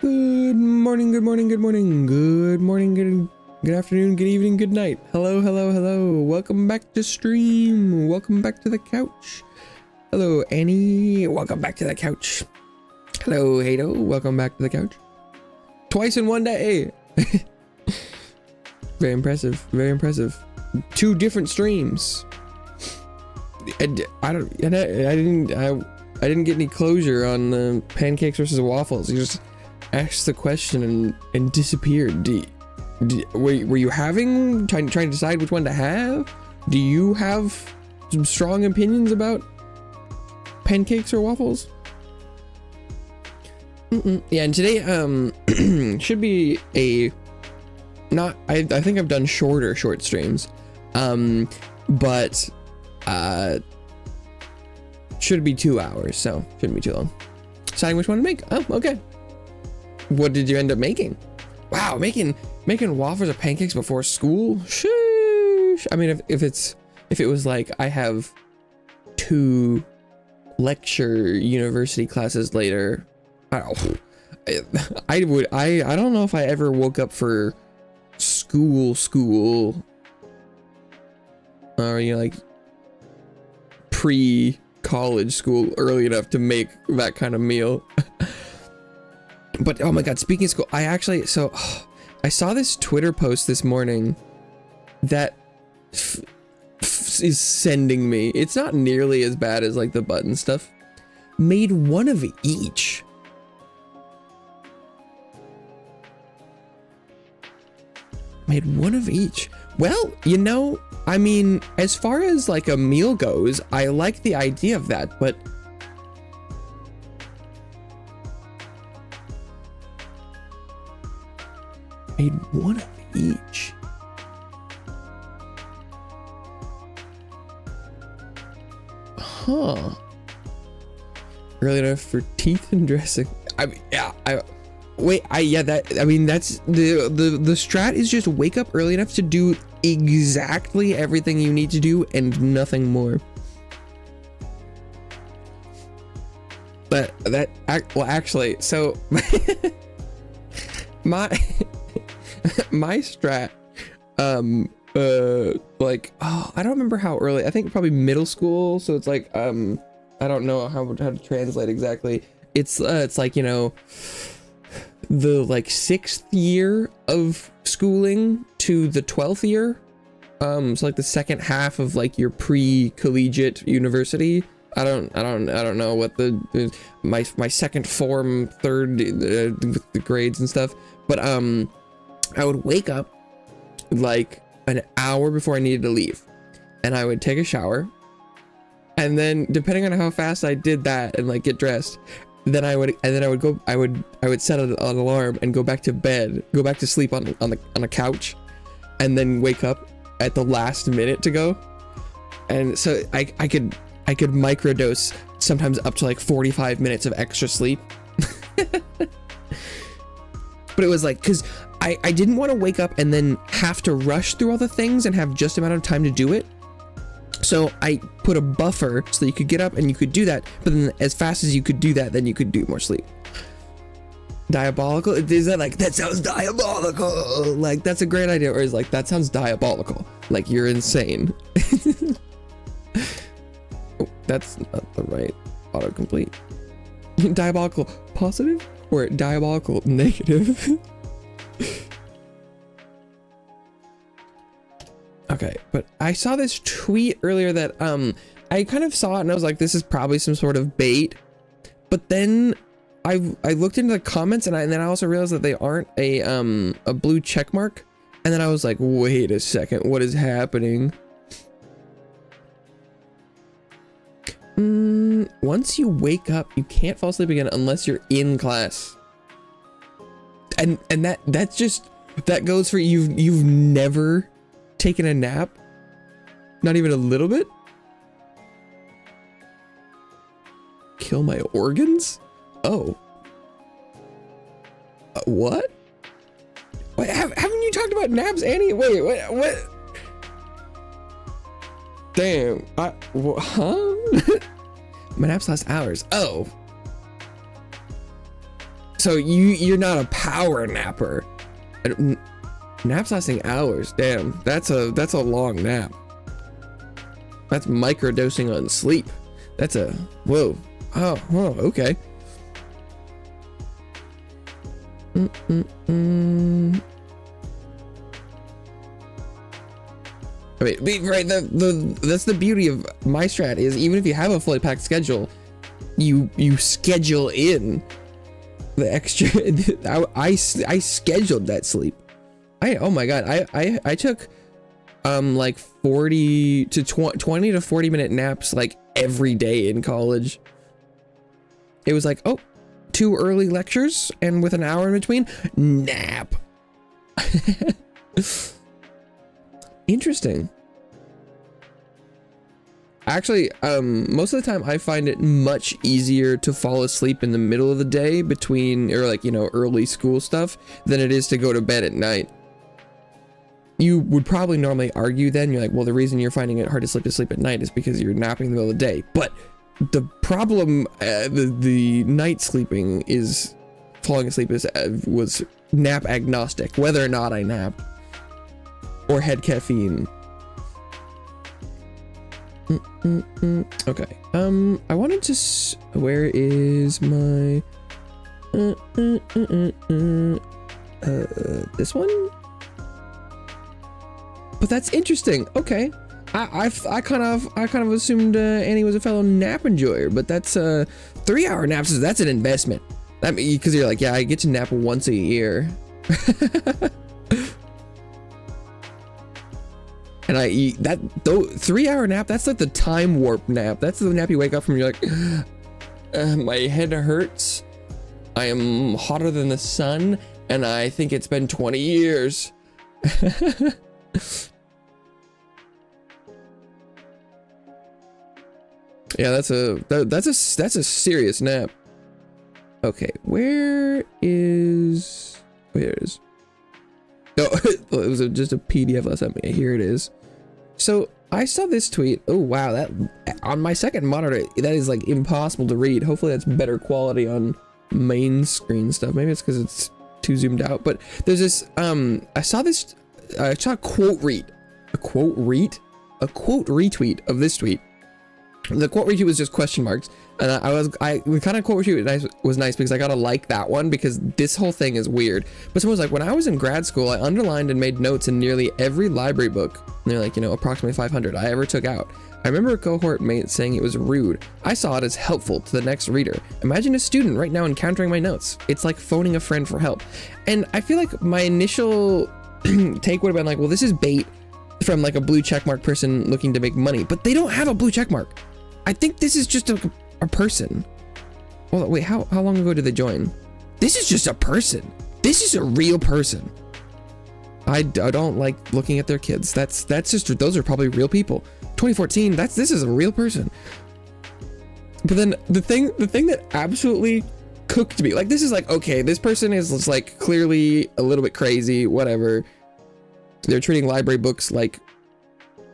Good morning, good morning, good morning, good morning, good afternoon, good evening, good night. Hello, hello, hello. Welcome back to stream. Welcome back to the couch. Hello, Annie. Welcome back to the couch. Hello, Hado. Welcome back to the couch. Twice in one day. Very impressive. Very impressive. 2 different streams. I didn't get any closure on the pancakes versus waffles. You just asked the question and disappeared. Were you trying to decide which one to have? Do you have some strong opinions about pancakes or waffles? Yeah, and today should be I think I've done short streams, but should be 2 hours, so shouldn't be too long. Deciding which one to make. Oh, okay. What did you end up making? Wow, making waffles or pancakes before school? Sheesh. I mean, if it was like I have 2 lecture university classes later, I don't know if I ever woke up for school or like pre-college school early enough to make that kind of meal. But oh my god, speaking of school, I saw this Twitter post this morning that is sending me. It's not nearly as bad as like the button stuff. Made one of each. Made one of each. Well, you know, I mean, as far as like a meal goes, I like the idea of that, but made one of each. Huh. Early enough for teeth and dressing. I mean, yeah, that's the strat is just wake up early enough to do exactly everything you need to do and nothing more. But actually, so my strat, like, I don't remember how early. I think probably middle school. So it's like, I don't know how to translate exactly. It's like, you know, the like 6th year of schooling to the 12th year. So like the second half of like your pre-collegiate university. I don't know what my second form, third, with the grades and stuff. But I would wake up like an hour before I needed to leave, and I would take a shower, and then depending on how fast I did that and like get dressed, then I would set an alarm and go back to bed, go back to sleep on the couch, and then wake up at the last minute to go. And so I could microdose sometimes up to like 45 minutes of extra sleep. But it was like, because I didn't want to wake up and then have to rush through all the things and have just amount of time to do it. So I put a buffer so that you could get up and you could do that, but then as fast as you could do that, then you could do more sleep. Diabolical? Is that like, that sounds diabolical? Like, that's a great idea. Or is like, that sounds diabolical. Like, you're insane. Oh, that's not the right autocomplete. Diabolical positive or diabolical negative? Okay, but I saw this tweet earlier that I kind of saw it and I was like, this is probably some sort of bait. But then I looked into the comments and then I also realized that they aren't a blue check mark. And then I was like, wait a second, what is happening? Once you wake up, you can't fall asleep again unless you're in class. And that goes for you've never taken a nap? Not even a little bit? Kill my organs? Oh. What? Wait, haven't you talked about naps, Annie? Wait, what? Damn. Huh? My naps last hours. Oh. So you're not a power napper. Naps lasting hours. Damn, that's a long nap. That's microdosing on sleep. That's a whoa. Oh, okay. I mean, right, that's the beauty of my strat is even if you have a fully packed schedule, you schedule in the extra. I scheduled that sleep. Oh my god, I took like 20 to 40 minute naps like every day in college. It was like, oh, 2 early lectures and with an hour in between, nap. Interesting. Actually, most of the time I find it much easier to fall asleep in the middle of the day between, or like, you know, early school stuff than it is to go to bed at night. You would probably normally argue then, you're like, well, the reason you're finding it hard to sleep at night is because you're napping in the middle of the day. But the problem, the night sleeping is, falling asleep was nap agnostic, whether or not I napped or had caffeine. Okay. I wanted to. Where is my? This one. But that's interesting. Okay. I kind of assumed Annie was a fellow nap enjoyer, but that's 3-hour naps. That's an investment. That because you're like, yeah, I get to nap once a year. And I eat that 3-hour nap. That's like the time warp nap. That's the nap you wake up from. You're like, my head hurts. I am hotter than the sun, and I think it's been 20 years. Yeah, that's a serious nap. Okay, where is? Oh, it was just a PDF last time. Here it is. So I saw this tweet. Oh wow, that on my second monitor, that is like impossible to read. Hopefully that's better quality on main screen stuff. Maybe it's because it's too zoomed out. But there's this. I saw this. I saw a quote retweet of this tweet. The quote retweet was just question marks, and we kind of quote retweet was nice because I gotta like that one because this whole thing is weird. But someone was like, when I was in grad school, I underlined and made notes in nearly every library book. And they're like, you know, approximately 500 I ever took out. I remember a cohort mate saying it was rude. I saw it as helpful to the next reader. Imagine a student right now encountering my notes. It's like phoning a friend for help. And I feel like my initial take would have been like, well, this is bait from like a blue checkmark person looking to make money, but they don't have a blue checkmark. I think this is just a person. Well, wait, how long ago did they join? This is just a person. This is a real person. I don't like looking at their kids. That's just, those are probably real people. 2014, this is a real person. But then the thing that absolutely cooked me, like this is like, okay, this person is like clearly a little bit crazy, whatever. They're treating library books like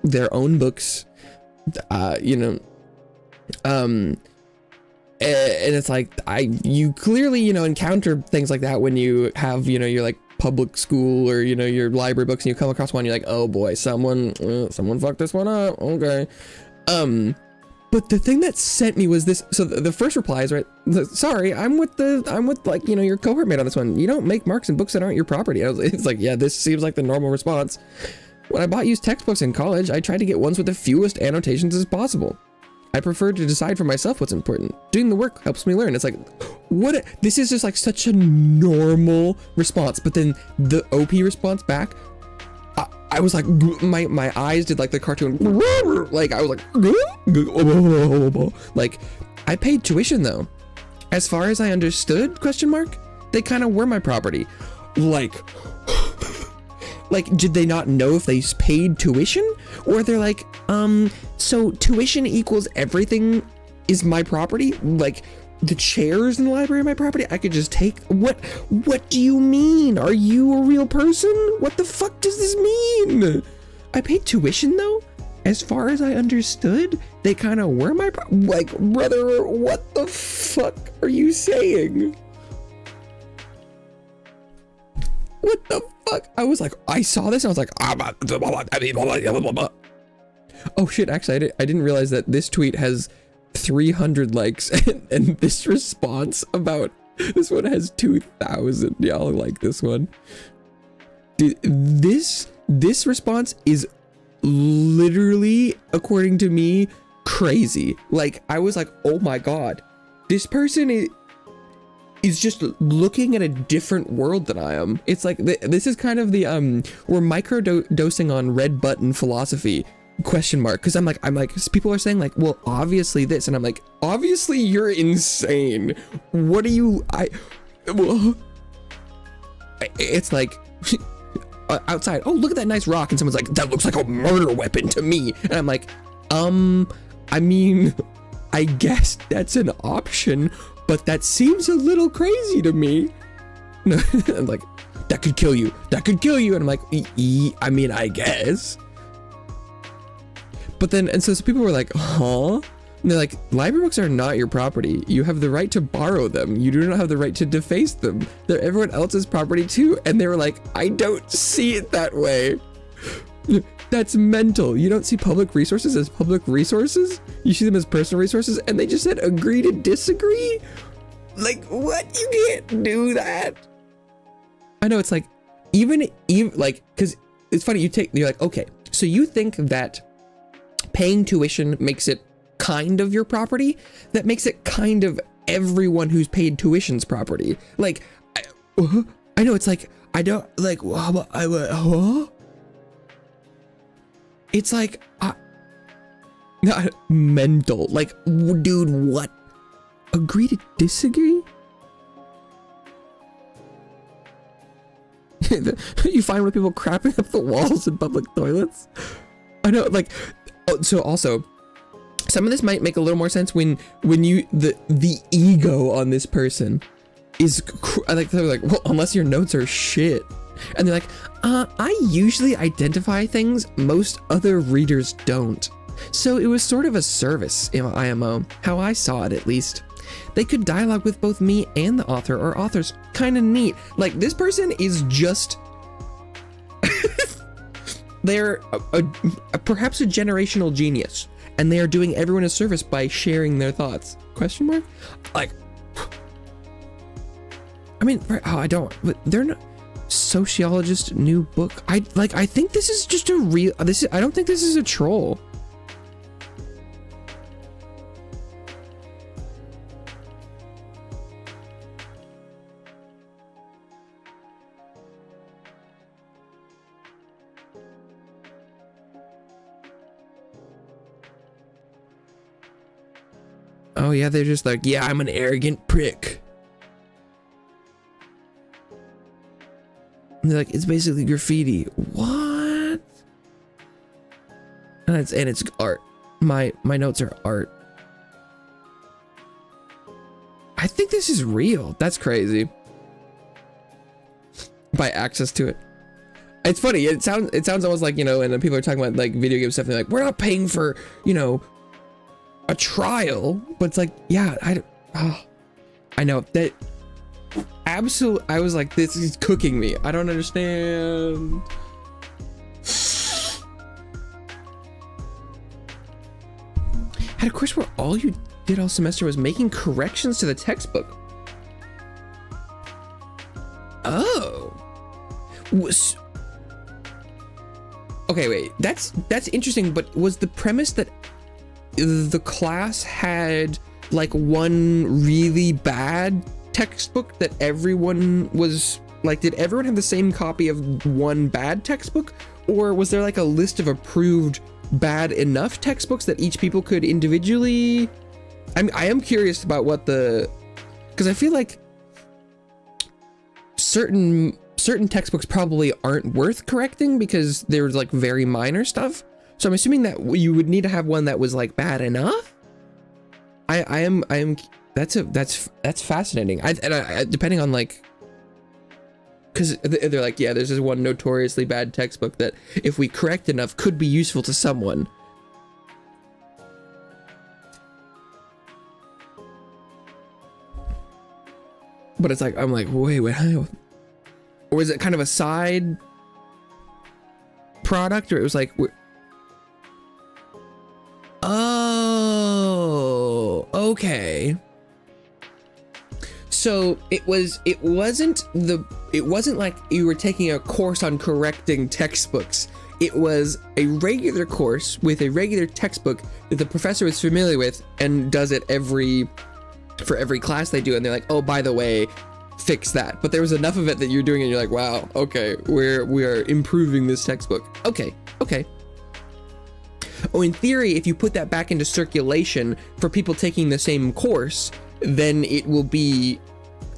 their own books, you know. And it's like you clearly, you know, encounter things like that when you have, you know, your like public school or, you know, your library books, and you come across one, you're like, oh boy, someone fucked this one up. Okay. But the thing that sent me was this. So the first reply is, right, sorry, I'm with like, you know, your cohort mate on this one. You don't make marks in books that aren't your property. It's like, yeah, this seems like the normal response. When I bought used textbooks in college, I tried to get ones with the fewest annotations as possible. I prefer to decide for myself what's important. Doing the work helps me learn. It's like, this is just like such a normal response. But then the OP response back, I was like, my eyes did like the cartoon. Like I was like I paid tuition though. As far as I understood, question mark, they kind of were my property. Like, did they not know if they paid tuition? Or they're like, so tuition equals everything is my property? Like, the chairs in the library are my property? I could just take, what do you mean? Are you a real person? What the fuck does this mean? I paid tuition though? As far as I understood, they kind of were my like, brother, what the fuck are you saying? what the fuck? I was like, I saw this and I was like, oh shit, actually I didn't realize that this tweet has 300 likes and this response about this one has 2,000. Y'all like this one. Dude, this response is literally, according to me, crazy. Like, I was like, oh my god, this person is just looking at a different world than I am. It's like, this is kind of the, we're micro-dosing on red button philosophy, question mark. Cause I'm like, people are saying like, well, obviously this, and I'm like, obviously you're insane. What are you, it's like, outside, oh, look at that nice rock. And someone's like, that looks like a murder weapon to me. And I'm like, I mean, I guess that's an option, but that seems a little crazy to me. No, I'm like, that could kill you. That could kill you. And I'm like, I mean, I guess. But then, and so people were like, huh? And they're like, library books are not your property. You have the right to borrow them. You do not have the right to deface them. They're everyone else's property too. And they were like, I don't see it that way. That's mental. You don't see public resources as public resources? You see them as personal resources? And they just said, agree to disagree? Like, what? You can't do that. I know, it's like, even like, because it's funny, you're like, okay, so you think that paying tuition makes it kind of your property? That makes it kind of everyone who's paid tuition's property. Like, I know, it's like, I don't, like, it's like, not mental. Like, dude, what? Agree to disagree? You find with people crapping up the walls in public toilets? I know, like, oh, so also, some of this might make a little more sense when you, the ego on this person is, like, they're like, well, unless your notes are shit. And they're like, I usually identify things most other readers don't. So it was sort of a service, IMO, how I saw it at least. They could dialogue with both me and the author or authors. Kind of neat. Like, this person is just... they're perhaps a generational genius. And they are doing everyone a service by sharing their thoughts. Question mark? Like... I mean, I don't... They're not... Sociologist new book. I think this is just a real, I don't think this is a troll. Oh yeah, they're just like, yeah, I'm an arrogant prick. And they're like, it's basically graffiti. What? And it's art. My notes are art. I think this is real. That's crazy. By access to it. It's funny. It sounds almost like, you know, and then people are talking about like video game stuff and they're like, we're not paying for, you know, a trial. But it's like, yeah, I know that. Absolutely, I was like, this is cooking me. I don't understand. Had a course where all you did all semester was making corrections to the textbook. Oh. Okay, wait. That's interesting, but was the premise that the class had like one really bad textbook that everyone was like, did everyone have the same copy of one bad textbook, or was there like a list of approved bad enough textbooks that each people could individually? I am curious about what because I feel like certain textbooks probably aren't worth correcting because there's like very minor stuff. So I'm assuming that you would need to have one that was like bad enough. I am that's fascinating. I depending on like, because they're like, yeah, there's this one notoriously bad textbook that if we correct enough could be useful to someone. But it's like, I'm like, wait, Or was it kind of a side product, or it was like, oh, okay. So it wasn't like you were taking a course on correcting textbooks. It was a regular course with a regular textbook that the professor is familiar with and does it for every class they do. And they're like, oh, by the way, fix that. But there was enough of it that you're doing and you're like, wow, okay, we are improving this textbook. Okay. Oh, in theory, if you put that back into circulation for people taking the same course, then it will be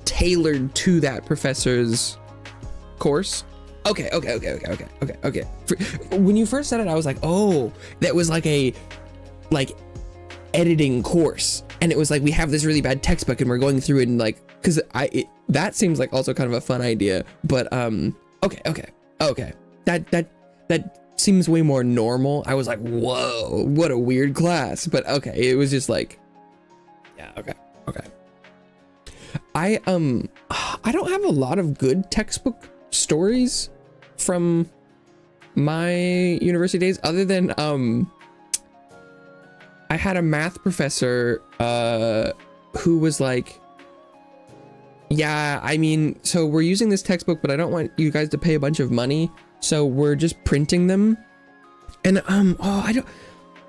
tailored to that professor's course. Okay. When you first said it, I was like, oh, that was like a editing course. And it was like, we have this really bad textbook and we're going through it and like, because that seems like also kind of a fun idea. But okay. That seems way more normal. I was like, whoa, what a weird class. But okay, it was just like, yeah, okay. I don't have a lot of good textbook stories from my university days, other than I had a math professor who was like, yeah, I mean, so we're using this textbook, but I don't want you guys to pay a bunch of money, so we're just printing them. And what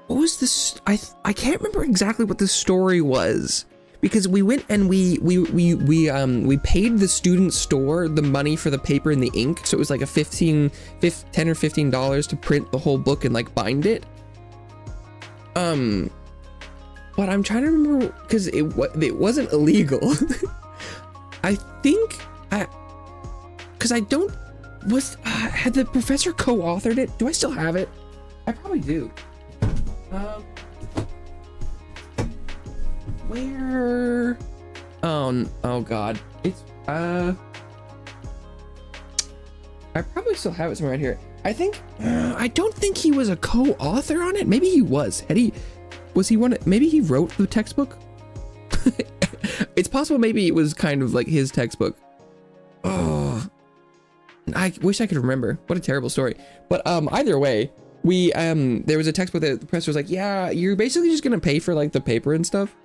was this? I can't remember exactly what the story was, because we went and we paid the student store the money for the paper and the ink, so it was like a $10 or $15 to print the whole book and like bind it. But I'm trying to remember, because it wasn't illegal. I think because I don't, had the professor co-authored it? Do I still have it? I probably do. Where? Oh God, it's I probably still have it somewhere right here. I think I don't think he was a co-author on it. Maybe he was. Was he one? Maybe he wrote the textbook. It's possible. Maybe it was kind of like his textbook. Oh, I wish I could remember. What a terrible story. But either way, we there was a textbook that the professor was like, yeah, you're basically just gonna pay for like the paper and stuff.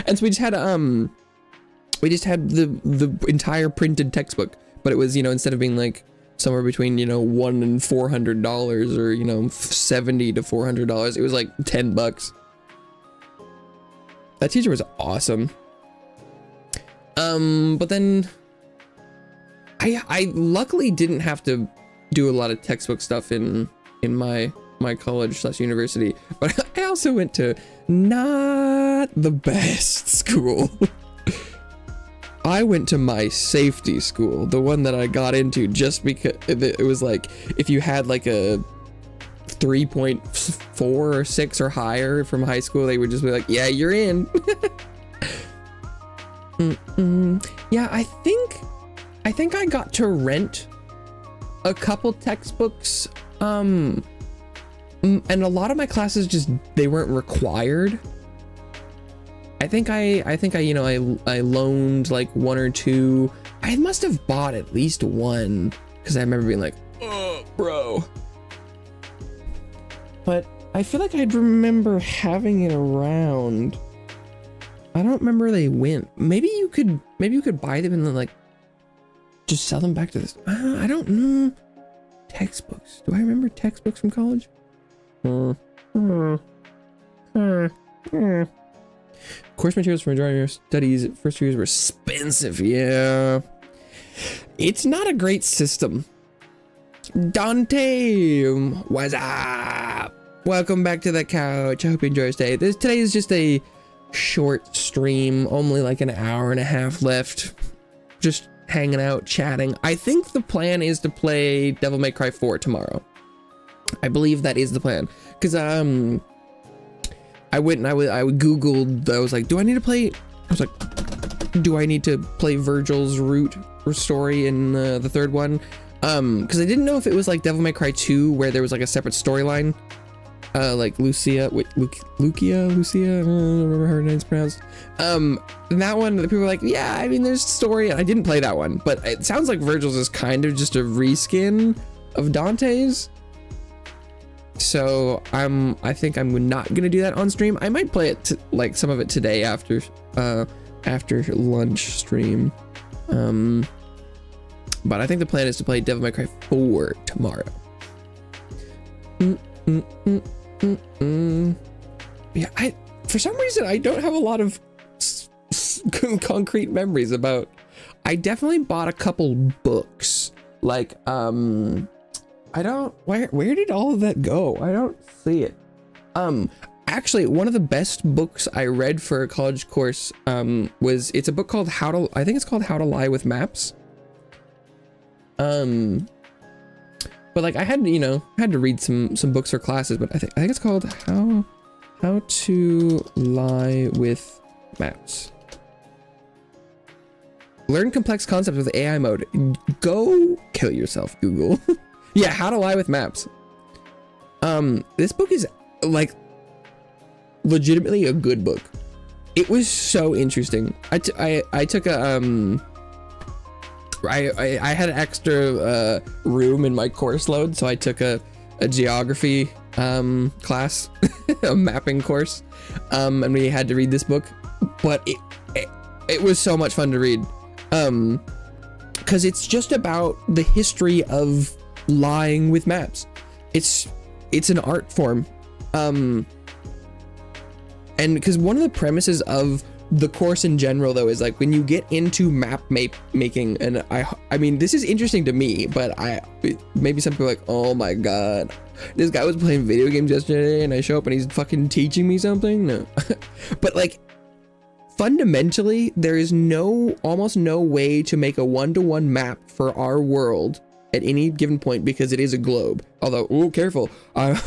And so we just had the entire printed textbook, but it was, instead of being like somewhere between $100 and $400, or $70 to $400, it was like $10. That teacher was awesome. But then I luckily didn't have to do a lot of textbook stuff in my college/university, but I also went to not the best school. I went to my safety school, the one that I got into just because it was like, if you had like a 3.4 or 6 or higher from high school, they would just be like, yeah, you're in. Yeah, I think I got to rent a couple textbooks, and a lot of my classes they weren't required. I think I loaned like 1 or 2. I must have bought at least 1, because I remember being like, oh, bro. But I feel like I'd remember having it around. I don't remember where they went. Maybe you could buy them and then like just sell them back to this. I don't know. Textbooks. Do I remember textbooks from college? Course materials for majority of your studies first years were expensive. Yeah, it's not a great system. Dante, what's up? Welcome back to the couch. I hope you enjoy your stay. Today is just a short stream, only like an hour and a half left. Just hanging out, chatting. I think the plan is to play Devil May Cry 4 tomorrow. I believe that is the plan, because I went and I googled. I was like, do I need to play Virgil's route or story in the third one? Because I didn't know if it was like Devil May Cry 2, where there was like a separate storyline, like Lucia, wait, Lucia, I don't remember how her name's pronounced. That one, the people were like, yeah, I mean, there's story. I didn't play that one, but it sounds like Virgil's is kind of just a reskin of Dante's. So I think I'm not gonna do that on stream. I might play it like some of it today after lunch stream. But I think the plan is to play Devil May Cry 4 tomorrow. Yeah, for some reason I don't have a lot of concrete memories about. I definitely bought a couple books. Like I don't, where did all of that go? I don't see it. Actually, one of the best books I read for a college course it's a book called I think it's called How to Lie with Maps. But like I had to read some books for classes, but I think it's called How to Lie with Maps. Learn complex concepts with AI mode. Go kill yourself, Google. Yeah, How to Lie with Maps. This book is like legitimately a good book. It was so interesting. I took a I had an extra room in my course load, so I took a geography class, a mapping course, and we had to read this book. But it was so much fun to read, because it's just about the history of lying with maps. It's an art form, and because one of the premises of the course in general though is like when you get into map making, and I mean this is interesting to me, but maybe some people are like, oh my god, this guy was playing video games yesterday and I show up and he's fucking teaching me something. No. But like fundamentally there is almost no way to make a one-to-one map for our world at any given point, because it is a globe. Although, oh, careful, I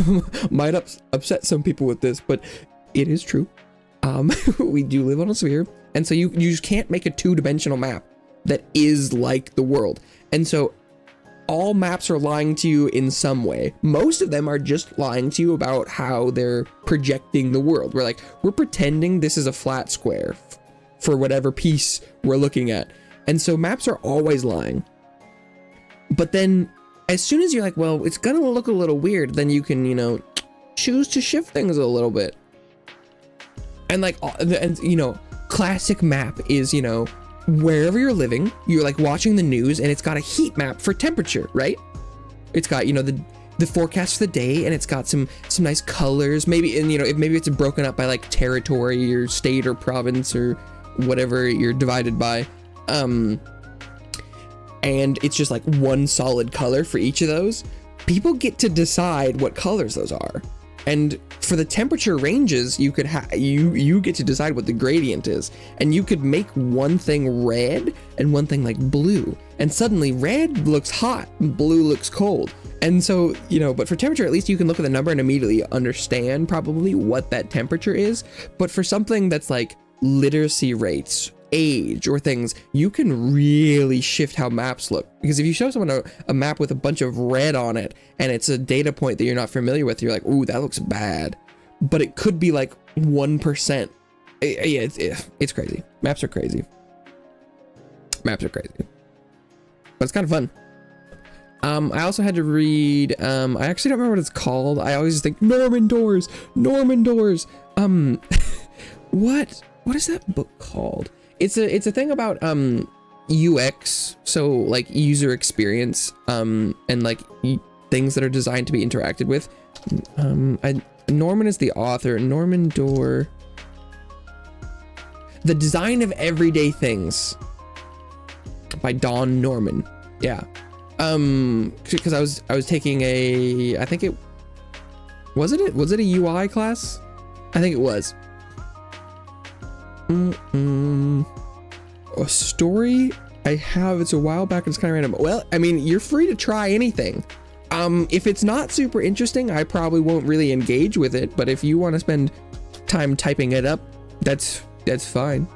might upset some people with this, but it is true. We do live on a sphere, and so you just can't make a two-dimensional map that is like the world. And so all maps are lying to you in some way. Most of them are just lying to you about how they're projecting the world. We're pretending this is a flat square for whatever piece we're looking at. And so maps are always lying. But then as soon as you're like, well, it's gonna look a little weird, then you can, choose to shift things a little bit. And classic map is, wherever you're living, you're like watching the news and it's got a heat map for temperature, right? It's got, the forecast for the day, and it's got some nice colors. Maybe, maybe it's broken up by like territory or state or province or whatever you're divided by. And it's just like one solid color for each of those. People get to decide what colors those are. And for the temperature ranges, you could you get to decide what the gradient is, and you could make one thing red and one thing like blue, and suddenly red looks hot and blue looks cold. And so, but for temperature, at least you can look at the number and immediately understand probably what that temperature is. But for something that's like literacy rates, age, or things, you can really shift how maps look. Because if you show someone a map with a bunch of red on it and it's a data point that you're not familiar with, you're like, ooh, that looks bad. But it could be like 1%. It's crazy. Maps are crazy. But it's kind of fun. I also had to read, I actually don't remember what it's called. I always think Norman Doors. What is that book called? It's a thing about UX, so like user experience, and like things that are designed to be interacted with. Norman is the author. Norman Doer. The Design of Everyday Things by Don Norman. Yeah. Because I was taking I think it was it a UI class? I think it was. A story I have, it's a while back, it's kind of random. Well, I mean, you're free to try anything. If it's not super interesting, I probably won't really engage with it, but if you want to spend time typing it up, that's fine.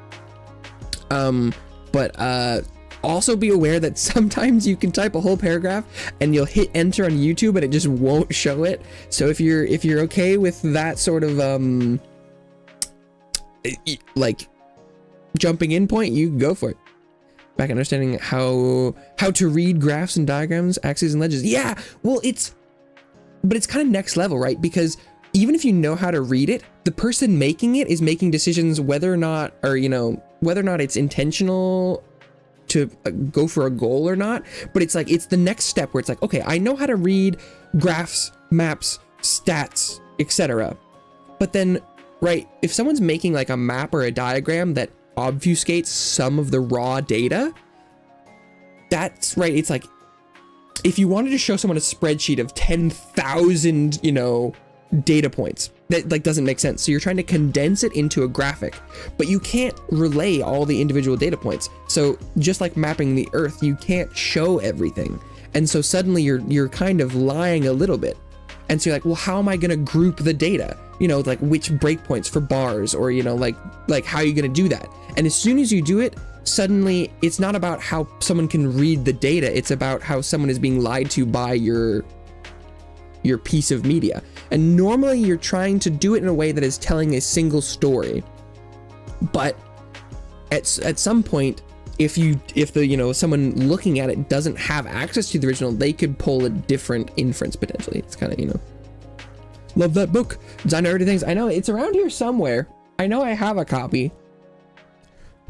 But Also be aware that sometimes you can type a whole paragraph and you'll hit enter on YouTube and it just won't show it. So if you're okay with that sort of like jumping in point, you can go for it. Back understanding how to read graphs and diagrams, axes and legends. Yeah, well, it's kind of next level, right? Because even if you know how to read it, the person making it is making decisions whether or not, whether or not it's intentional to go for a goal or not. But it's like, it's the next step where it's like, okay, I know how to read graphs, maps, stats, etc. But then, right, if someone's making like a map or a diagram that obfuscates some of the raw data, that's right. It's like, if you wanted to show someone a spreadsheet of 10,000, data points, that like doesn't make sense. So you're trying to condense it into a graphic, but you can't relay all the individual data points. So just like mapping the earth, you can't show everything. And so suddenly you're kind of lying a little bit. And so you're like, well, how am I going to group the data? Like which breakpoints for bars, or, like how are you going to do that? And as soon as you do it, suddenly it's not about how someone can read the data. It's about how someone is being lied to by your piece of media. And normally you're trying to do it in a way that is telling a single story. But at some point, if the someone looking at it doesn't have access to the original, they could pull a different inference potentially. It's kind of, love that book. Designer Everyday Things. I know it's around here somewhere. I know I have a copy.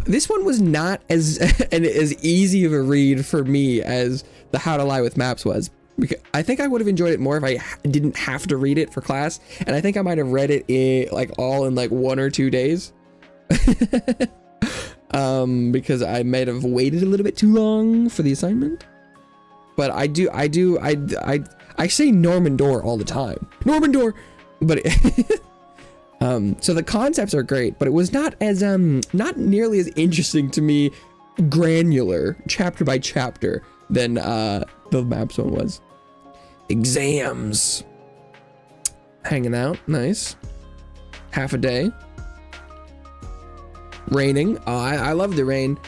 This one was not as easy of a read for me as the How to Lie with Maps was. Because I think I would have enjoyed it more if I didn't have to read it for class, and I think I might have read it all in like 1 or 2 days. Because I might have waited a little bit too long for the assignment. But I say Norman Door all the time. Norman Door! But so the concepts are great, but it was not nearly as interesting to me, granular, chapter by chapter, than the maps one was. Exams. Hanging out, nice. Half a day. Raining. Oh, I love the rain.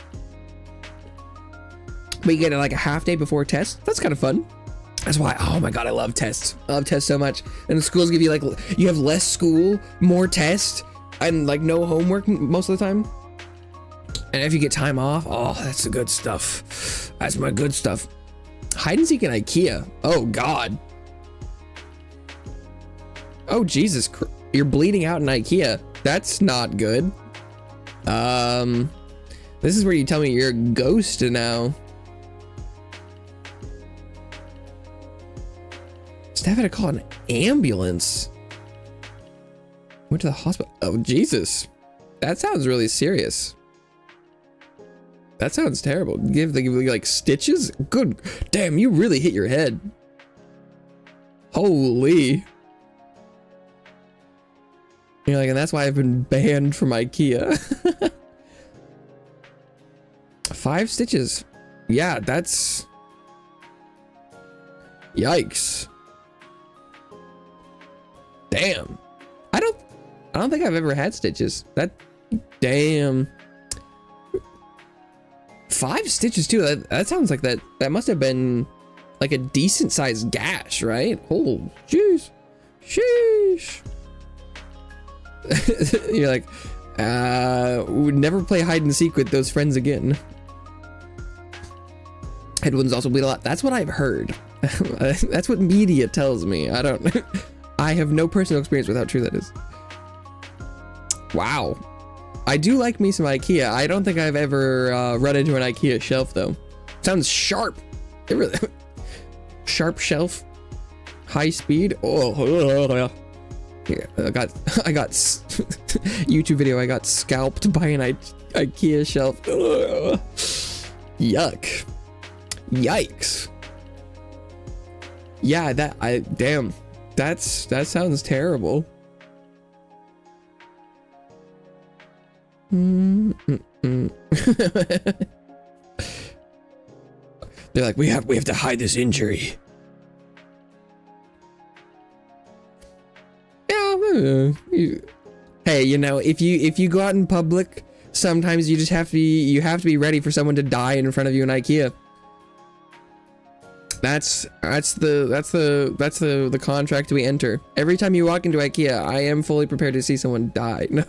We get like a half day before test. That's kind of fun. That's why, oh my god, I love tests. I love tests so much. And the schools give you you have less school, more tests, and like no homework most of the time. And if you get time off, oh, that's the good stuff. That's my good stuff. Hide and seek in IKEA. Oh god. Oh Jesus, you're bleeding out in IKEA. That's not good. This is where you tell me you're a ghost now. Staff had to call an ambulance. Went to the hospital. Oh Jesus, that sounds really serious. That sounds terrible. Give like stitches? Good damn, you really hit your head. Holy. You're like, and that's why I've been banned from IKEA. 5 stitches. Yeah, that's... Yikes. Damn. I don't think I've ever had stitches. That... Damn. 5 stitches too. That sounds like that must have been like a decent sized gash, right? Oh, jeez. Sheesh. You're like, we would never play hide and seek with those friends again. Headwinds also bleed a lot. That's what I've heard. That's what media tells me. I don't. I have no personal experience with how true that is. Wow. I do like me some IKEA. I don't think I've ever run into an IKEA shelf though. Sounds sharp. It really sharp shelf, high speed. Oh, yeah, I got YouTube video. I got scalped by an IKEA shelf. Ugh. Yuck. Yikes. Yeah, damn. That sounds terrible. They're like, we have to hide this injury. Yeah. Hey, if you go out in public sometimes you just have to be ready for someone to die in front of you in IKEA. That's the contract we enter. Every time you walk into IKEA, I am fully prepared to see someone die. No,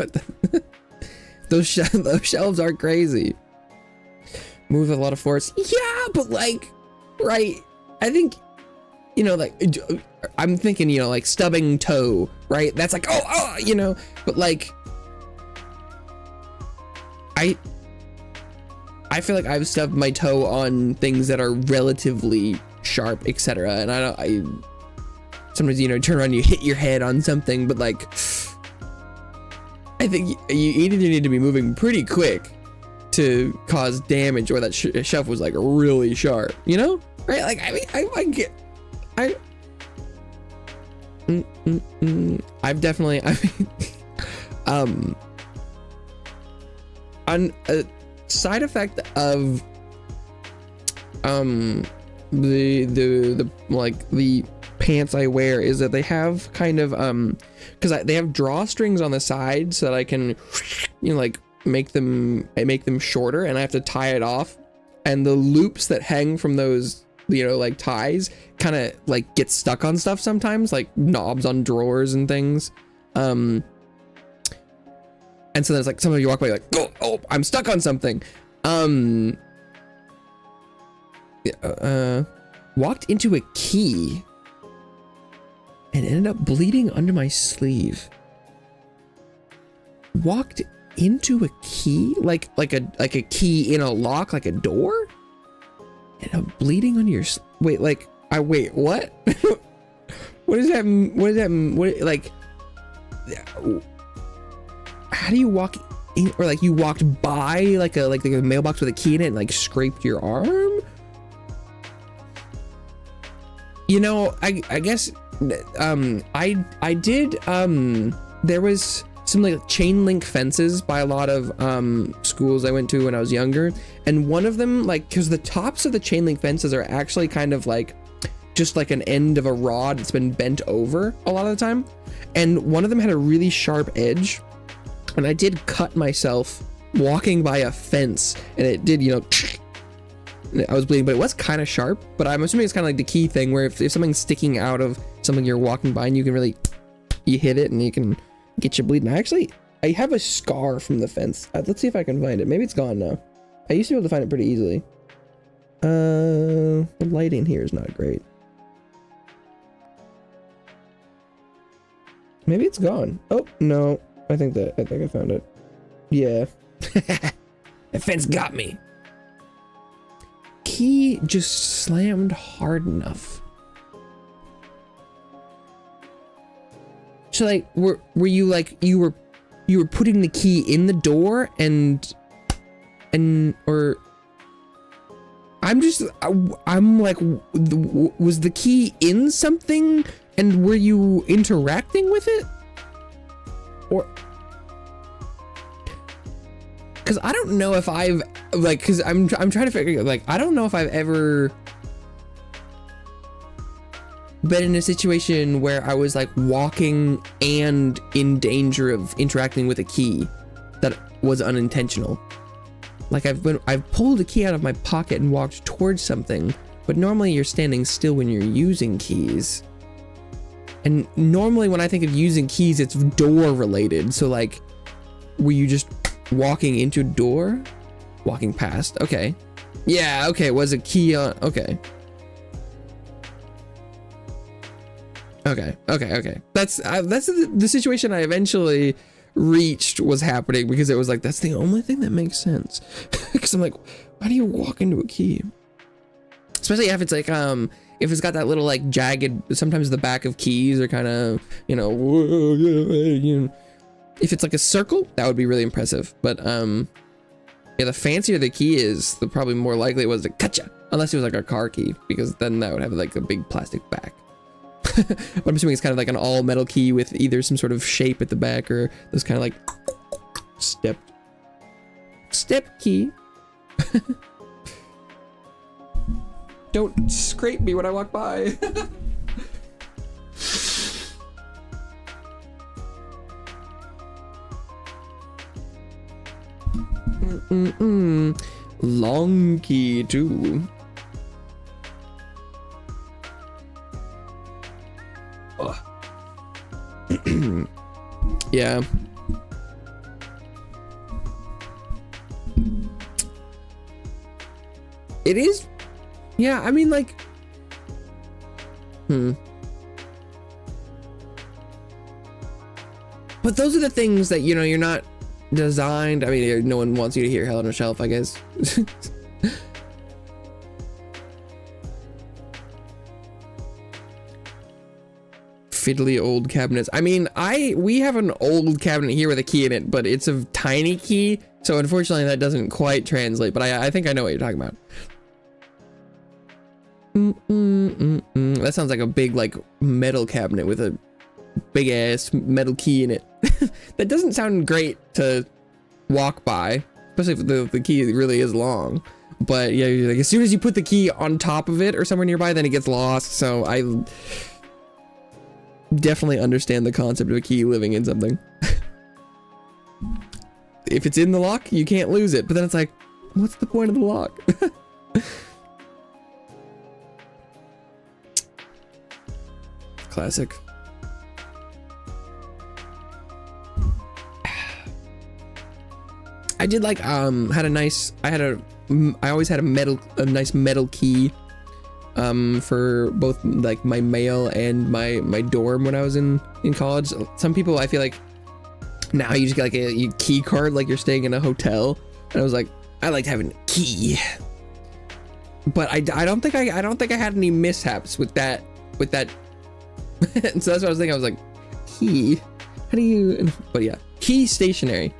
those shelves are crazy. Move with a lot of force. Yeah, but like, right? I think, you know, like, I'm thinking, you know, like stubbing toe, right? That's like, oh, you know, but like, I feel like I've stubbed my toe on things that are relatively sharp, etc. And I sometimes, you know, turn around, you hit your head on something, but like, I think you either need to be moving pretty quick to cause damage, or that shelf was like really sharp, you know, right? Like, I mean, I've definitely, on a side effect of the pants I wear is that they have kind of because they have drawstrings on the side so that I can, you know, like make them shorter, and I have to tie it off, and the loops that hang from those, you know, like ties kind of like get stuck on stuff sometimes, like knobs on drawers and things. And so there's like, sometimes you walk by like, oh, I'm stuck on something. Walked into a key and ended up bleeding under my sleeve. Walked into a key, like a key in a lock, like a door, and a bleeding under your wait, like wait, what? What does that what, like, how do you walk in, or like you walked by like a mailbox with a key in it and like scraped your arm? You know, I guess I did there was some like chain link fences by a lot of schools I went to when I was younger, and one of them, like, because the tops of the chain link fences are actually kind of like just like an end of a rod that's been bent over a lot of the time, and one of them had a really sharp edge, and I did cut myself walking by a fence, and it did, you know, I was bleeding, but it was kind of sharp. But I'm assuming it's kind of like the key thing, where if something's sticking out of something you're walking by, and you can really, you hit it and you can get you bleeding. I have a scar from the fence. Let's see if I can find it. Maybe it's gone now. I used to be able to find it pretty easily. The lighting here is not great. Maybe it's gone. Oh no, I think I found it. Yeah. The fence got me. Key just slammed hard enough. So like, were you like, you were putting the key in the door and or I'm like, was the key in something and were you interacting with it? Or, because I don't know if I've like, because I'm trying to figure, like, I don't know if I've ever been in a situation where I was like walking and in danger of interacting with a key that was unintentional. Like I've pulled a key out of my pocket and walked towards something, but normally you're standing still when you're using keys. And normally when I think of using keys, it's door related. So like, were you just walking into a door? Walking past, okay. Yeah, okay, was a key on, okay. Okay. That's the situation I eventually reached was happening, because it was like, that's the only thing that makes sense. Because I'm like, why do you walk into a key? Especially if it's like, if it's got that little like jagged, sometimes the back of keys are kind of, you know, if it's like a circle, that would be really impressive. But yeah, the fancier the key is, the probably more likely it was to cut you, unless it was like a car key, because then that would have like a big plastic back. But I'm assuming it's kind of like an all metal key with either some sort of shape at the back or those kind of like step key. Don't scrape me when I walk by. Long key too. Yeah. It is. Yeah, I mean, like, but those are the things that, you know, you're not designed. I mean, no one wants you to hear Hell on a Shelf, I guess. Fiddly old cabinets. I mean, we have an old cabinet here with a key in it, but it's a tiny key, so unfortunately that doesn't quite translate, but I think I know what you're talking about. That sounds like a big, like, metal cabinet with a big ass metal key in it. That doesn't sound great to walk by, especially if the key really is long. But yeah, like, as soon as you put the key on top of it or somewhere nearby, then it gets lost. So I definitely understand the concept of a key living in something. If it's in the lock, you can't lose it. But then it's like, what's the point of the lock? Classic. I did, like, I always had a nice metal key for both, like, my mail and my dorm when I was in college. Some people, I feel like now you just get like a key card, like you're staying in a hotel, and I was like, I liked having a key, but I don't think I had any mishaps with that. And so that's what I was thinking. I was like, key, how do you? But yeah, key stationary.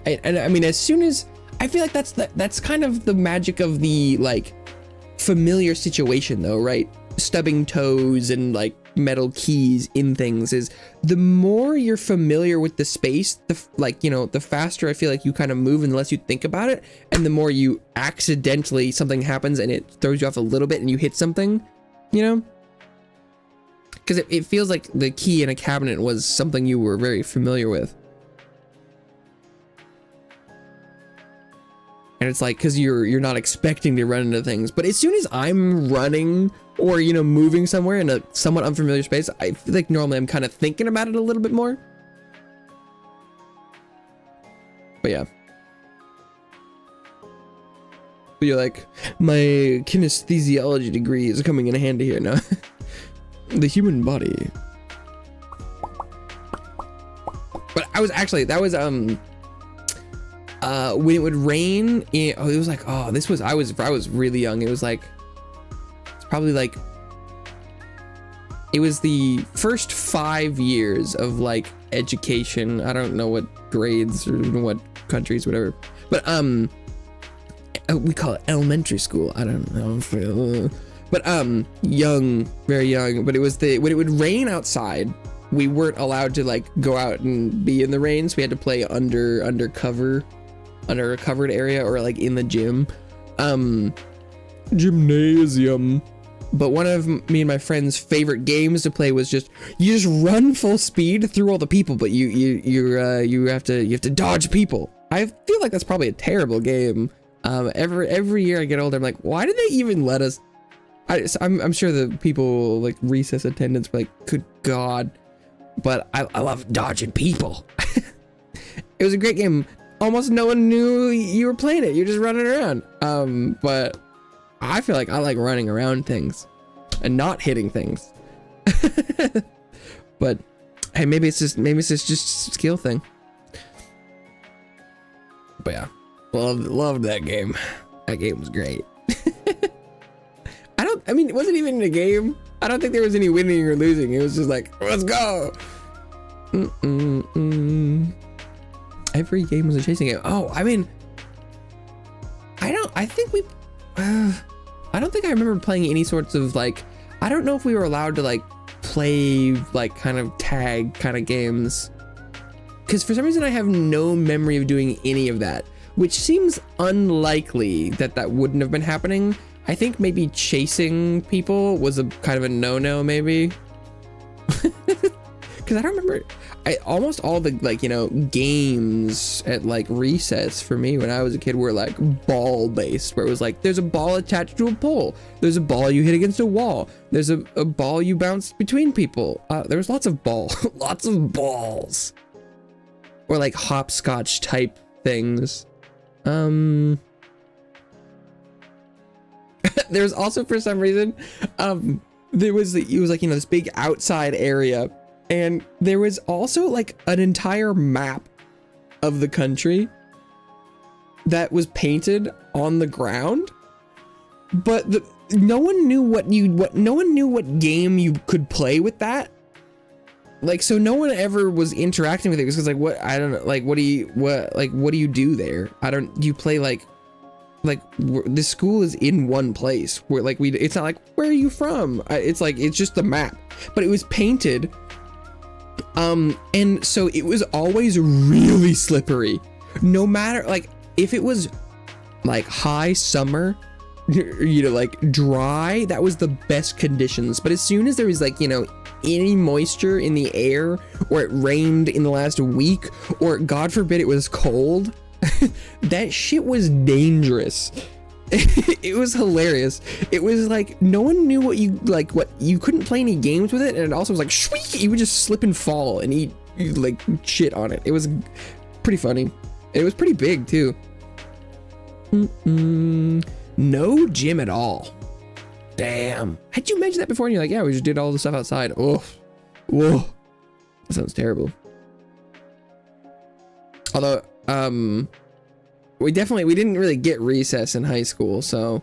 And I mean, as soon as I feel like that's kind of the magic of the, like, familiar situation, though, right? Stubbing toes and, like, metal keys in things is the more you're familiar with the space, the faster I feel like you kind of move and the less you think about it, and the more you accidentally something happens and it throws you off a little bit and you hit something, you know? Because it feels like the key in a cabinet was something you were very familiar with. And it's like, because you're not expecting to run into things. But as soon as I'm running or, you know, moving somewhere in a somewhat unfamiliar space, I feel like normally I'm kind of thinking about it a little bit more. But yeah. But you're like, my kinesthesiology degree is coming in handy here now. The human body. But I was actually, that was when it would rain, it was like, I was really young. It was like, it's probably like, it was the first 5 years of, like, education. I don't know what grades or what countries, whatever, but we call it elementary school. I don't know. But young, very young. But it was when it would rain outside, we weren't allowed to, like, go out and be in the rain, so we had to play under a covered area, or, like, in the gym, gymnasium. But one of me and my friend's favorite games to play was you just run full speed through all the people, but you have to dodge people. I feel like that's probably a terrible game. Every year I get older, I'm like, why did they even let us? I'm sure the people, like, recess attendants were like, good God, but I love dodging people. It was a great game. Almost no one knew you were playing it. You're just running around. But I feel like I like running around things and not hitting things. But hey, maybe it's just a skill thing. But yeah, loved that game. That game was great. I mean, it wasn't even a game. I don't think there was any winning or losing. It was just like, let's go. Every game was a chasing game. Oh, I mean, I don't think I remember playing any sorts of, like, I don't know if we were allowed to, like, play, like, kind of tag kind of games, because for some reason I have no memory of doing any of that, which seems unlikely that wouldn't have been happening. I think maybe chasing people was a kind of a no-no, maybe. Because because I don't remember. Almost all the like, you know, games at like recess for me when I was a kid were like ball based, where it was like there's a ball attached to a pole, there's a ball you hit against a wall, there's a ball you bounce between people. There was lots of lots of balls, or like hopscotch type things. There's also, for some reason, it was like, you know, this big outside area, and there was also like an entire map of the country that was painted on the ground, but no one knew what game you could play with that. Like, so no one ever was interacting with it because like, what, I don't know, like, what do you do there? Do you play like the school is in one place where like it's not like, where are you from? It's like, it's just the map, but it was painted. And so it was always really slippery, no matter, like, if it was like high summer, you know, like dry, that was the best conditions. But as soon as there was like, you know, any moisture in the air, or it rained in the last week, or God forbid it was cold, that shit was dangerous. It was hilarious. It was like no one knew what you couldn't play any games with it, and it also was like shweek, you would just slip and fall and eat like shit on it. It was pretty funny. It was pretty big too. No gym at all. Damn. Had you mentioned that before and you're like, yeah, we just did all the stuff outside? Oh, whoa, that sounds terrible. Although we didn't really get recess in high school, so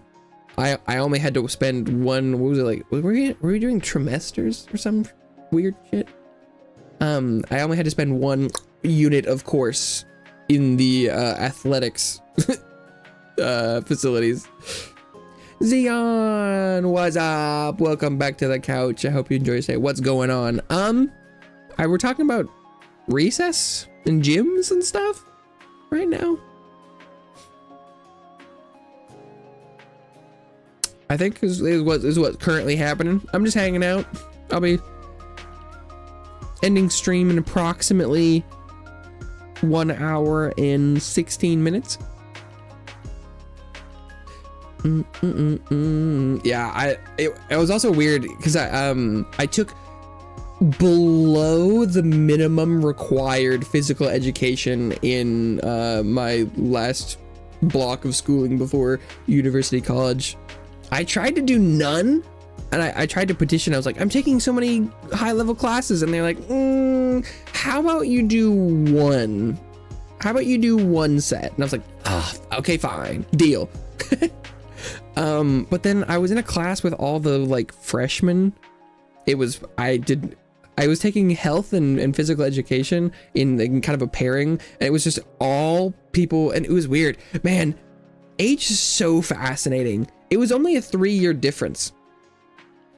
I only had to spend one, what was it, like, were we doing trimesters or some weird shit? I only had to spend one unit of course in the athletics facilities. Zion, what's up? Welcome back to the couch. I hope you enjoy your stay. What's going on? We're talking about recess and gyms and stuff right now. I think is what's currently happening. I'm just hanging out. I'll be ending stream in approximately 1 hour and 16 minutes. Yeah, it was also weird because I took below the minimum required physical education in my last block of schooling before university college. I tried to do none, and I tried to petition. I was like, I'm taking so many high level classes, and they're like, how about you do one? How about you do one set? And I was like, okay, fine, deal. But then I was in a class with all the like freshmen. I was taking health and physical education in kind of a pairing, and it was just all people, and it was weird. Man, age is so fascinating. It was only a 3-year difference.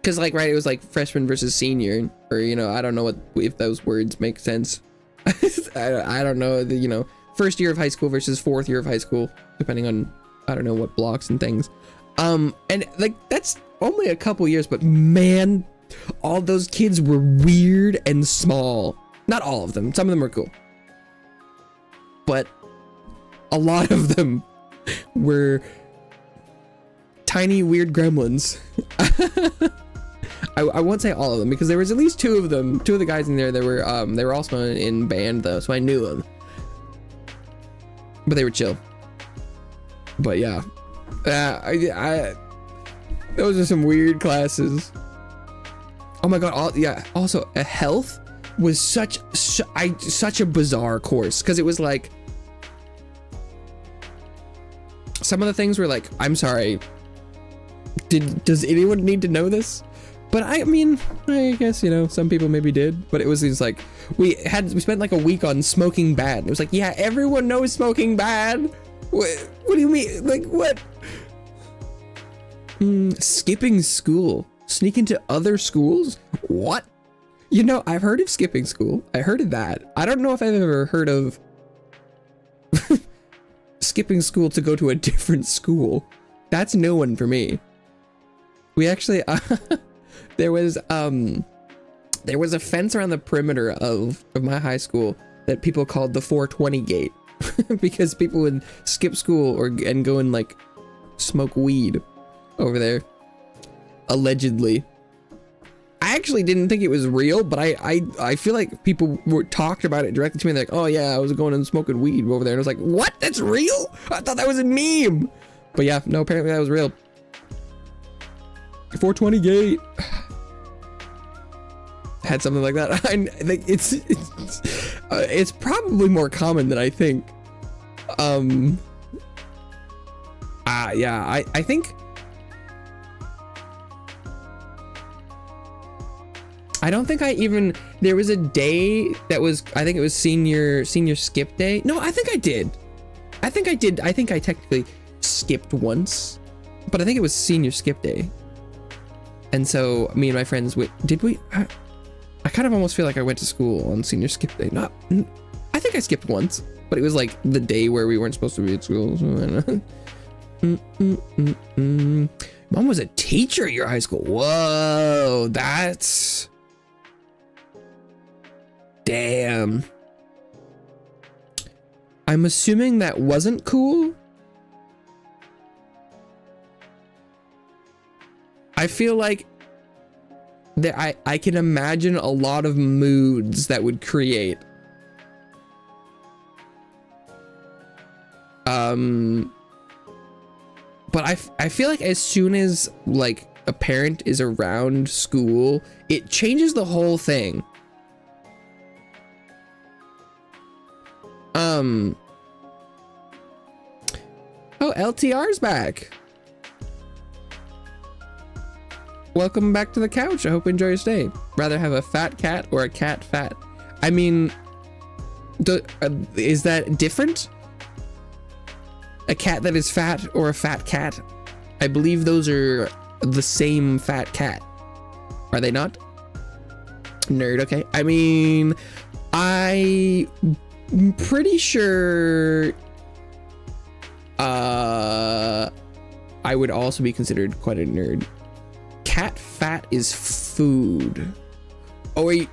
Cause like, right, it was like freshman versus senior, or, you know, I don't know if those words make sense. I don't know, you know, first year of high school versus fourth year of high school, depending on, I don't know what blocks and things. And like, that's only a couple years, but man, all those kids were weird and small. Not all of them, some of them were cool, but a lot of them were tiny weird gremlins. I won't say all of them, because there was at least two of them, two of the guys in there that were they were also in band though, so I knew them, but they were chill. But yeah, those are some weird classes. Oh my god. Yeah, also a health was such a bizarre course, because it was like, some of the things were like, I'm sorry, does anyone need to know this? But I mean, I guess, you know, some people maybe did, but it was just like, we spent like a week on smoking bad. And it was like, yeah, everyone knows smoking bad. What do you mean? Like, what? Skipping school, sneak into other schools? What? You know, I've heard of skipping school. I heard of that. I don't know if I've ever heard of skipping school to go to a different school. That's a new one for me. We actually, there was There was a fence around the perimeter of my high school that people called the 420 gate because people would skip school and go and like smoke weed over there, allegedly. I actually didn't think it was real, but I feel like people talked about it directly to me. They're like, oh yeah, I was going and smoking weed over there. And I was like, what? That's real? I thought that was a meme. But yeah, no, apparently that was real. 420 gate. Had something like that. I think it's probably more common than I think. Yeah, I think I don't think there was a day that was, I think it was senior skip day. No, I think I did. I think I technically skipped once, but I think it was senior skip day. And so me and my friends did we? I kind of almost feel like I went to school on senior skip day. I think I skipped once, but it was like the day where we weren't supposed to be at school. So I don't know. Mom was a teacher at your high school. Whoa, that's... Damn. I'm assuming that wasn't cool. I feel like I can imagine a lot of moods that would create. But I feel like as soon as like a parent is around school, it changes the whole thing. Oh, LTR's back. Welcome back to the couch. I hope you enjoy your stay. Rather have a fat cat or a cat fat? I mean, is that different? A cat that is fat or a fat cat? I believe those are the same fat cat. Are they not? Nerd, okay. I mean, I'm pretty sure I would also be considered quite a nerd. Cat fat is food. Oh wait,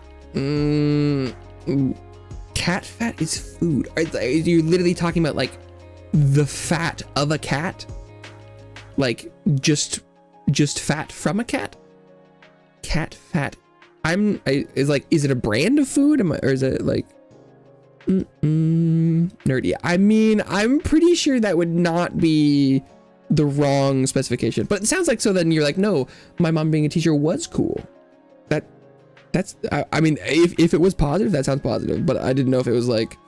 cat fat is food. Are you literally talking about like the fat of a cat? Like just fat from a cat? Cat fat. Is it a brand of food? Or is it like nerdy? I mean, I'm pretty sure that would not be the wrong specification, but it sounds like, so then you're like, no, my mom being a teacher was cool. That's I mean, if it was positive, that sounds positive, but I didn't know if it was like,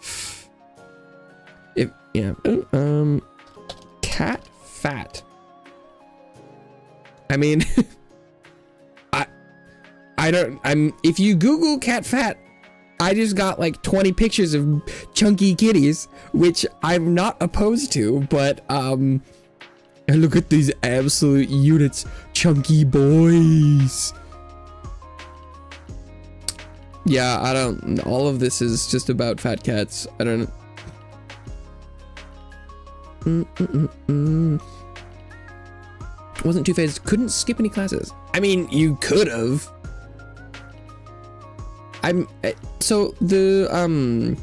cat fat. I mean, if you Google cat fat, I just got like 20 pictures of chunky kitties, which I'm not opposed to, but and look at these absolute units, chunky boys. Yeah, all of this is just about fat cats. I don't Wasn't two-phased, couldn't skip any classes. I mean, you could have. So the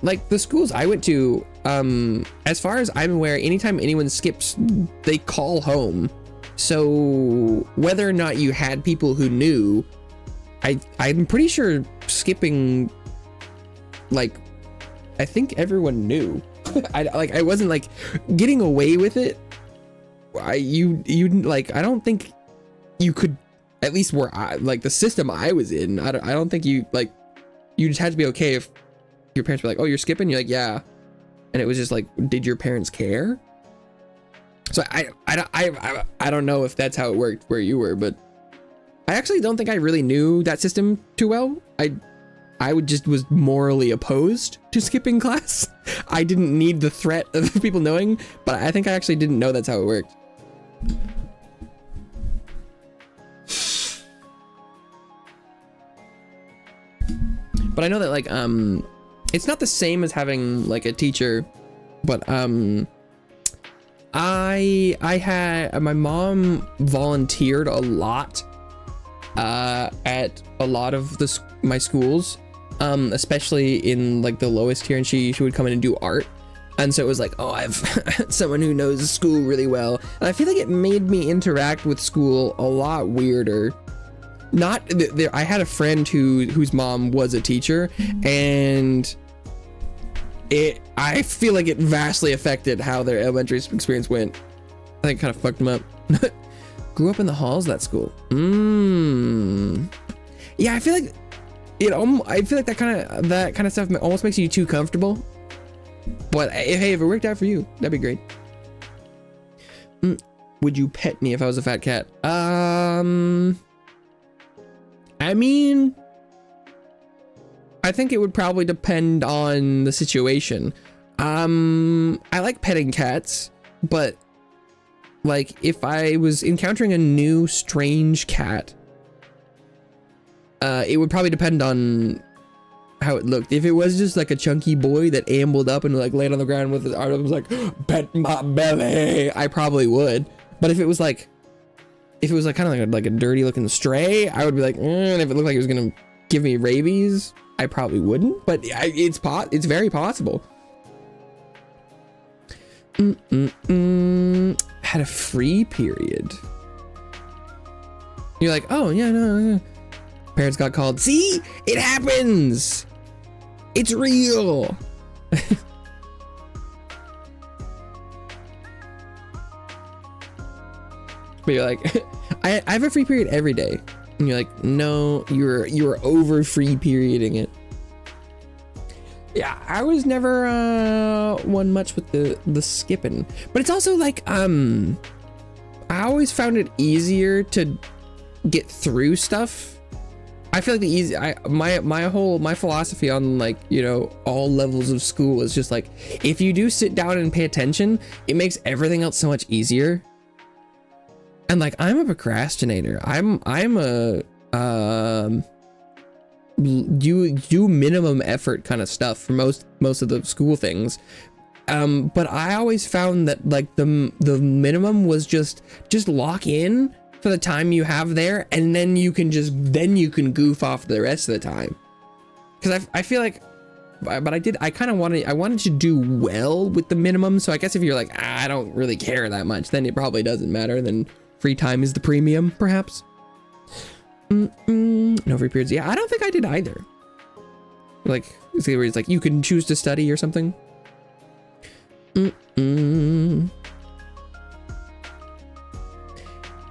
like the schools I went to, as far as I'm aware, anytime anyone skips, they call home. So whether or not you had people who knew, I'm pretty sure skipping, like, I think everyone knew. I wasn't like getting away with it. You like, I don't think you could, at least where the system I was in, I don't think you just had to be okay if your parents were like, oh, you're skipping? You're like, yeah. And it was just like, did your parents care? So I don't know if that's how it worked where you were, but I actually don't think I really knew that system too well. I was morally opposed to skipping class. I didn't need the threat of people knowing, but I think I actually didn't know that's how it worked. But I know that like it's not the same as having like a teacher, but I had my mom volunteered a lot at a lot of my schools, especially in like the lowest tier, and she would come in and do art. And so it was like, oh, I've someone who knows school really well. And I feel like it made me interact with school a lot weirder. Not there. I had a friend whose mom was a teacher, and I feel like it vastly affected how their elementary experience went. I think it kind of fucked them up. Grew up in the halls of that school. Yeah, I feel like that kind of stuff almost makes you too comfortable. But hey, if it worked out for you, that'd be great. Would you pet me if I was a fat cat? I mean, I think it would probably depend on the situation. I like petting cats, but like if I was encountering a new strange cat, it would probably depend on how it looked. If it was just like a chunky boy that ambled up and like laid on the ground with his arms like pet my belly, I probably would. But if it was like kind of like a dirty looking stray, I would be like, and if it looked like it was gonna give me rabies, I probably wouldn't. But it's very possible. Had a free period. You're like, oh yeah, no. Parents got called. See, it happens. It's real. But you're like, I have a free period every day, and you're like, no, you're over free perioding it. Yeah, I was never one much with the skipping, but it's also like I always found it easier to get through stuff. I feel like my philosophy on like, you know, all levels of school is just like, if you do sit down and pay attention, it makes everything else so much easier. And like, I'm a procrastinator. I'm a do minimum effort kind of stuff for most of the school things. But I always found that like the minimum was just lock in for the time you have there, and then you can goof off the rest of the time. Because I feel like, but I wanted to do well with the minimum. So I guess if you're like, I don't really care that much, then it probably doesn't matter. Then free time is the premium, perhaps. No free periods. Yeah, I don't think I did either. Like, it's like you can choose to study or something.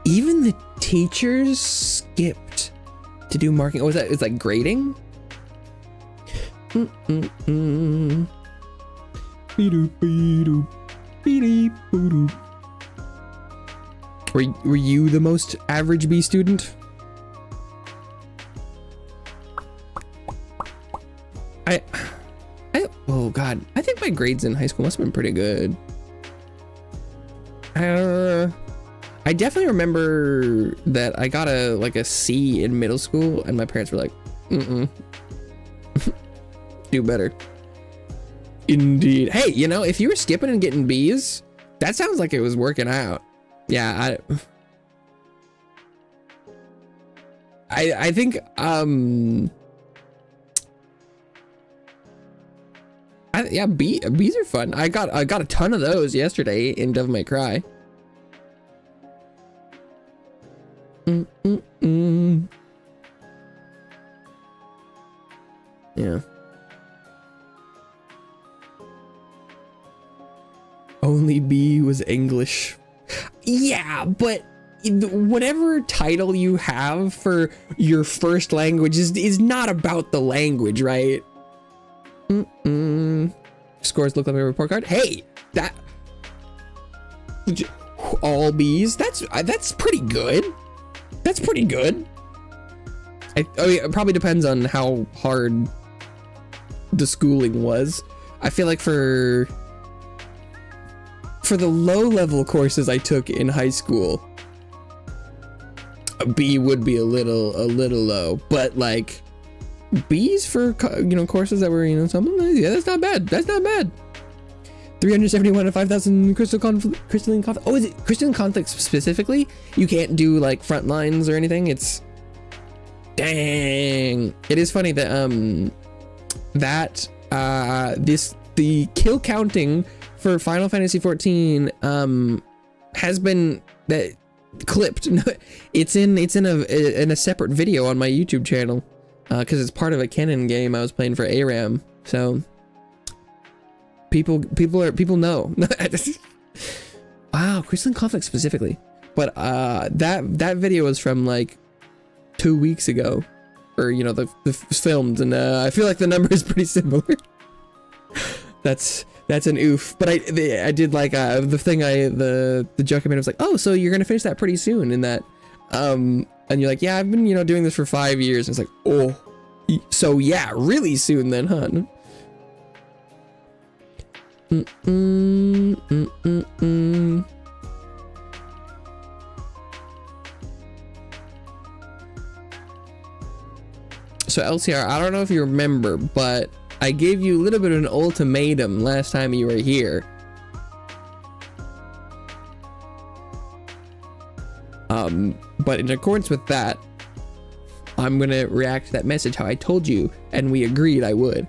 Even the teachers skipped to do marking. Oh, is that? It's like grading. Were you the most average B student? Oh god, I think my grades in high school must have been pretty good. I definitely remember that I got a C in middle school, and my parents were like, do better. Indeed. Hey, you know, if you were skipping and getting B's, that sounds like it was working out. Yeah, I think yeah, B's are fun. I got a ton of those yesterday in Devil May Cry. Yeah. Only B was English. Yeah, but whatever title you have for your first language is not about the language, right? Scores look like my report card. Hey, that all B's. That's pretty good. That's pretty good. It probably depends on how hard the schooling was. I feel like for the low level courses I took in high school, a B would be a little low, but like B's for, you know, courses that were, you know, something, yeah, that's not bad. 371 out of 5,000 crystalline conflict. Oh, is it crystalline conflict specifically? You can't do like front lines or anything. It's Dang. It is funny that the kill counting for Final Fantasy 14 has been clipped. It's in a separate video on my YouTube channel because it's part of a canon game I was playing for ARAM. So people know. Wow, Crystalline Conflict specifically. But that video was from like 2 weeks ago, or you know, the filmed, and I feel like the number is pretty similar. That's an oof. But I did like the thing the joke I made was like, oh, so you're gonna finish that pretty soon, and that and you're like, yeah, I've been doing this for 5 years. And it's like, oh, so yeah, really soon then, huh? So LCR, I don't know if you remember, but I gave you a little bit of an ultimatum last time you were here. But in accordance with that, I'm gonna react to that message how I told you, and we agreed I would.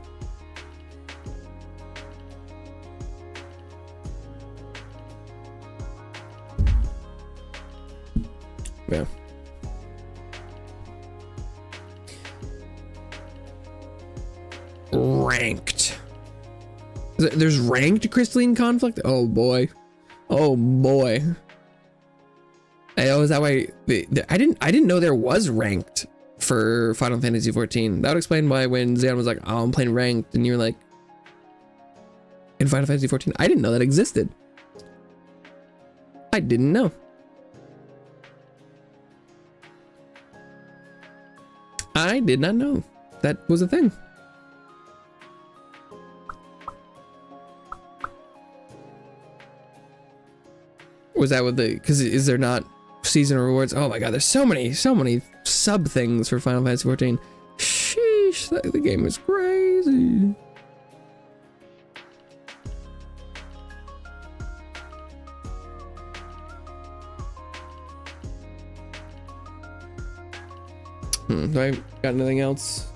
Yeah. Ranked. There's ranked Crystalline Conflict? Oh boy. Oh boy. Oh, is that why I didn't know there was ranked for Final Fantasy 14. That would explain why when Xeon was like, oh, I'm playing ranked, and you're like, in Final Fantasy 14, I didn't know that existed. I didn't know. I did not know that was a thing. Was that with the, because is there not seasonal rewards? Oh my god, there's so many sub things for Final Fantasy 14. Sheesh, the game is crazy. Do I got anything else?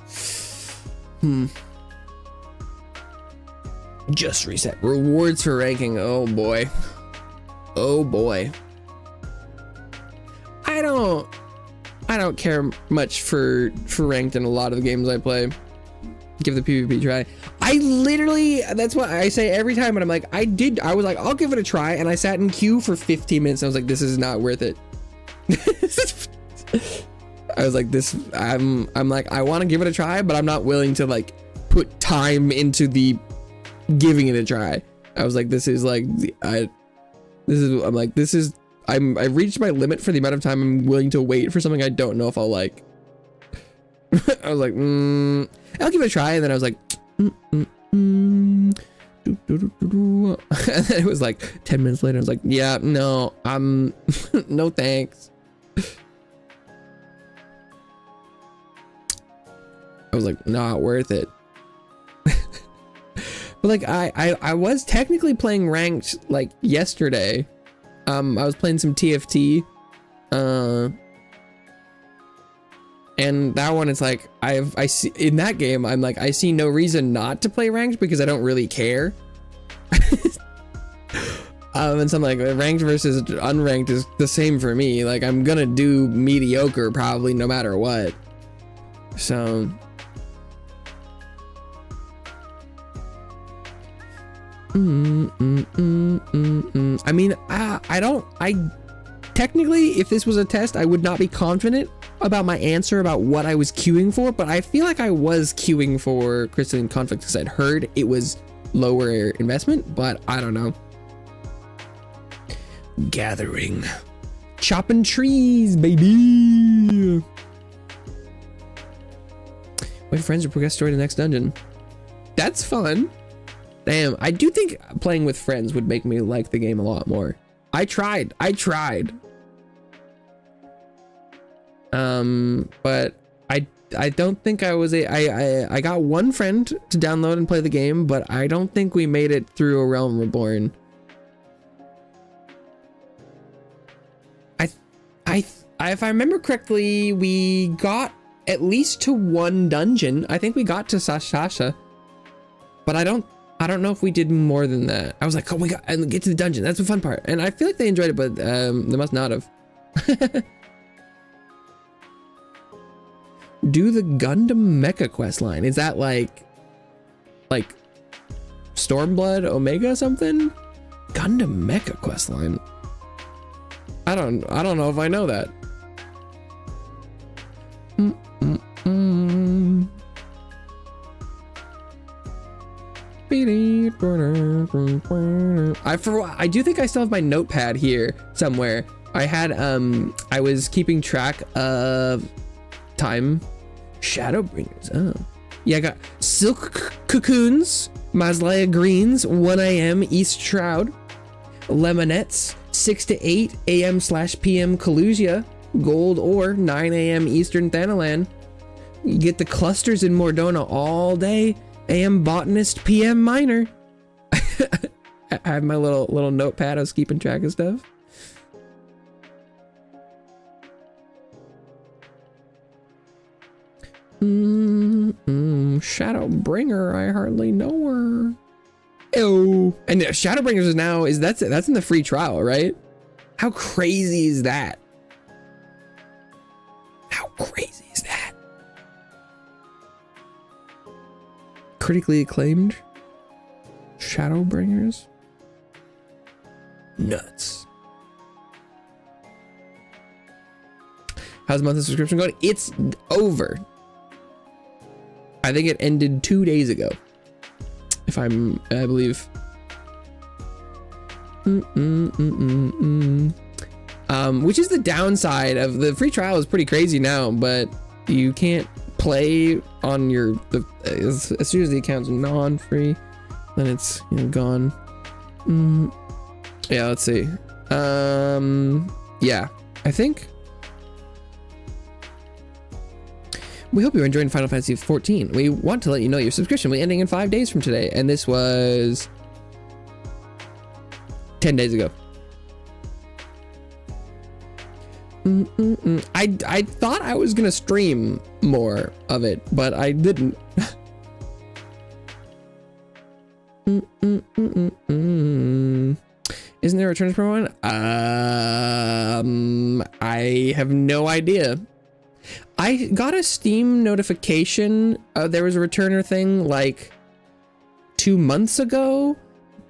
Just reset. Rewards for ranking. Oh boy. Oh boy. I don't care much for ranked in a lot of the games I play. Give the PvP a try. I literally, that's what I say every time, and I'm like, I was like, I'll give it a try, and I sat in queue for 15 minutes, and I was like, this is not worth it. I was like, I'm like, I want to give it a try, but I'm not willing to like put time into the giving it a try. I was like, I've reached my limit for the amount of time I'm willing to wait for something I don't know if I'll like. I was like, I'll give it a try, and then I was like, and then it was like 10 minutes later, I was like, yeah, no, no thanks. I was like, not worth it. But like I was technically playing ranked like yesterday. I was playing some TFT, and that one is like I see in that game I'm like, I see no reason not to play ranked because I don't really care. And so I'm like, ranked versus unranked is the same for me. Like I'm gonna do mediocre probably no matter what. So I mean, I technically, if this was a test, I would not be confident about my answer about what I was queuing for, but I feel like I was queuing for Crystalline Conflict because I'd heard it was lower investment, but I don't know. Gathering. Chopping trees, baby. Wait for friends to progress story to the next dungeon. That's fun. Damn, I do think playing with friends would make me like the game a lot more. I tried. But I don't think I was I got one friend to download and play the game, but I don't think we made it through A Realm Reborn. If I remember correctly, we got at least to one dungeon. I think we got to Sasha, but I don't know if we did more than that. I was like, oh, we got and get to the dungeon. That's the fun part. And I feel like they enjoyed it, but they must not have. Do the Gundam Mecha quest line. Is that like Stormblood Omega something? Gundam Mecha quest line. I don't know if I know that. I do think I still have my notepad here somewhere. I had I was keeping track of time. Shadowbringers. Oh yeah, I got Silk Cocoons, Maslaya Greens, 1 a.m. East Shroud, Lemonettes, 6 to 8 a.m/p.m. Kalusia, Gold Ore, 9 a.m. Eastern Thanalan. You get the clusters in Mordona all day. AM Botanist, PM Miner. I have my little notepad. I was keeping track of stuff. Shadowbringer, I hardly know her. Oh, and Shadowbringers that's in the free trial, right? How crazy is that? How crazy is that? Critically acclaimed Shadowbringers. Nuts. How's the monthly subscription going? It's over. I think it ended 2 days ago. If I believe. Which is the downside of the free trial is pretty crazy now, but you can't play on as soon as the account's non-free, then it's gone. Yeah, let's see. Yeah, I think. We hope you're enjoying Final Fantasy XIV. We want to let you know your subscription will be ending in 5 days from today, and this was 10 days ago. I thought I was gonna stream more of it, but I didn't. Isn't there a returns promo one? I have no idea. I got a Steam notification. There was a returner thing like 2 months ago,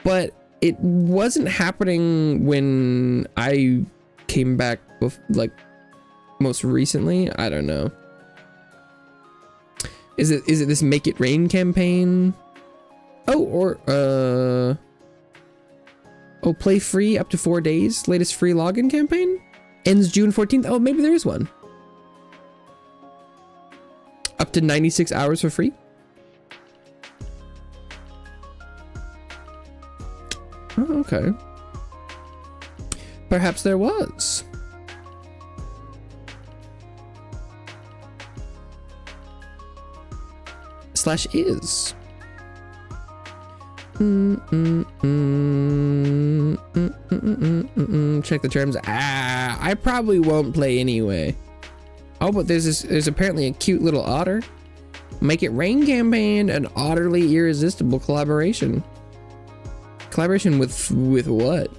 but it wasn't happening when I came back like most recently. I don't know. Is it this Make It Rain campaign? Oh, or play free up to 4 days. Latest free login campaign ends June 14th. Oh, maybe there is one. Up to 96 hours for free. Oh, okay. Perhaps there was. /is. Check the terms. I probably won't play anyway. Oh, but there's apparently a cute little otter. Make It Rain campaign, an utterly irresistible collaboration. Collaboration with what?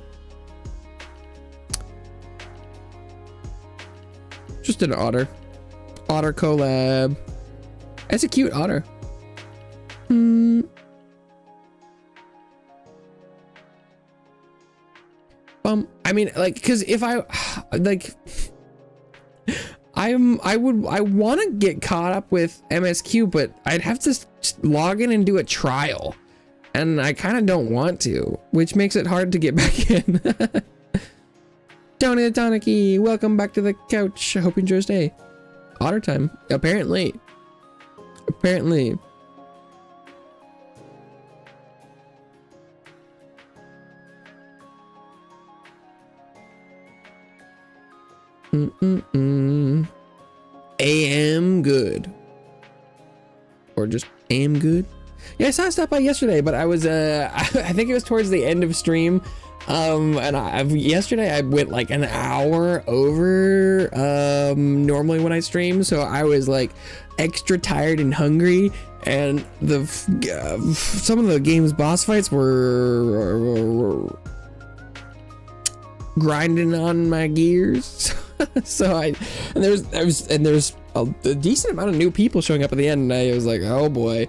Just an otter. Otter collab. That's a cute otter. I mean, like, because if I like, I want to get caught up with MSQ, but I'd have to log in and do a trial, and I kind of don't want to, which makes it hard to get back in. Tony the Tonicky, welcome back to the couch. I hope you enjoy your stay. Otter time, apparently. AM good, or just AM good. Yeah, I saw stuff by yesterday, but I was I think it was towards the end of stream. Yesterday I went like an hour over normally when I stream, so I was like extra tired and hungry, and some of the game's boss fights were grinding on my gears. So there's a decent amount of new people showing up at the end, and I was like, oh boy.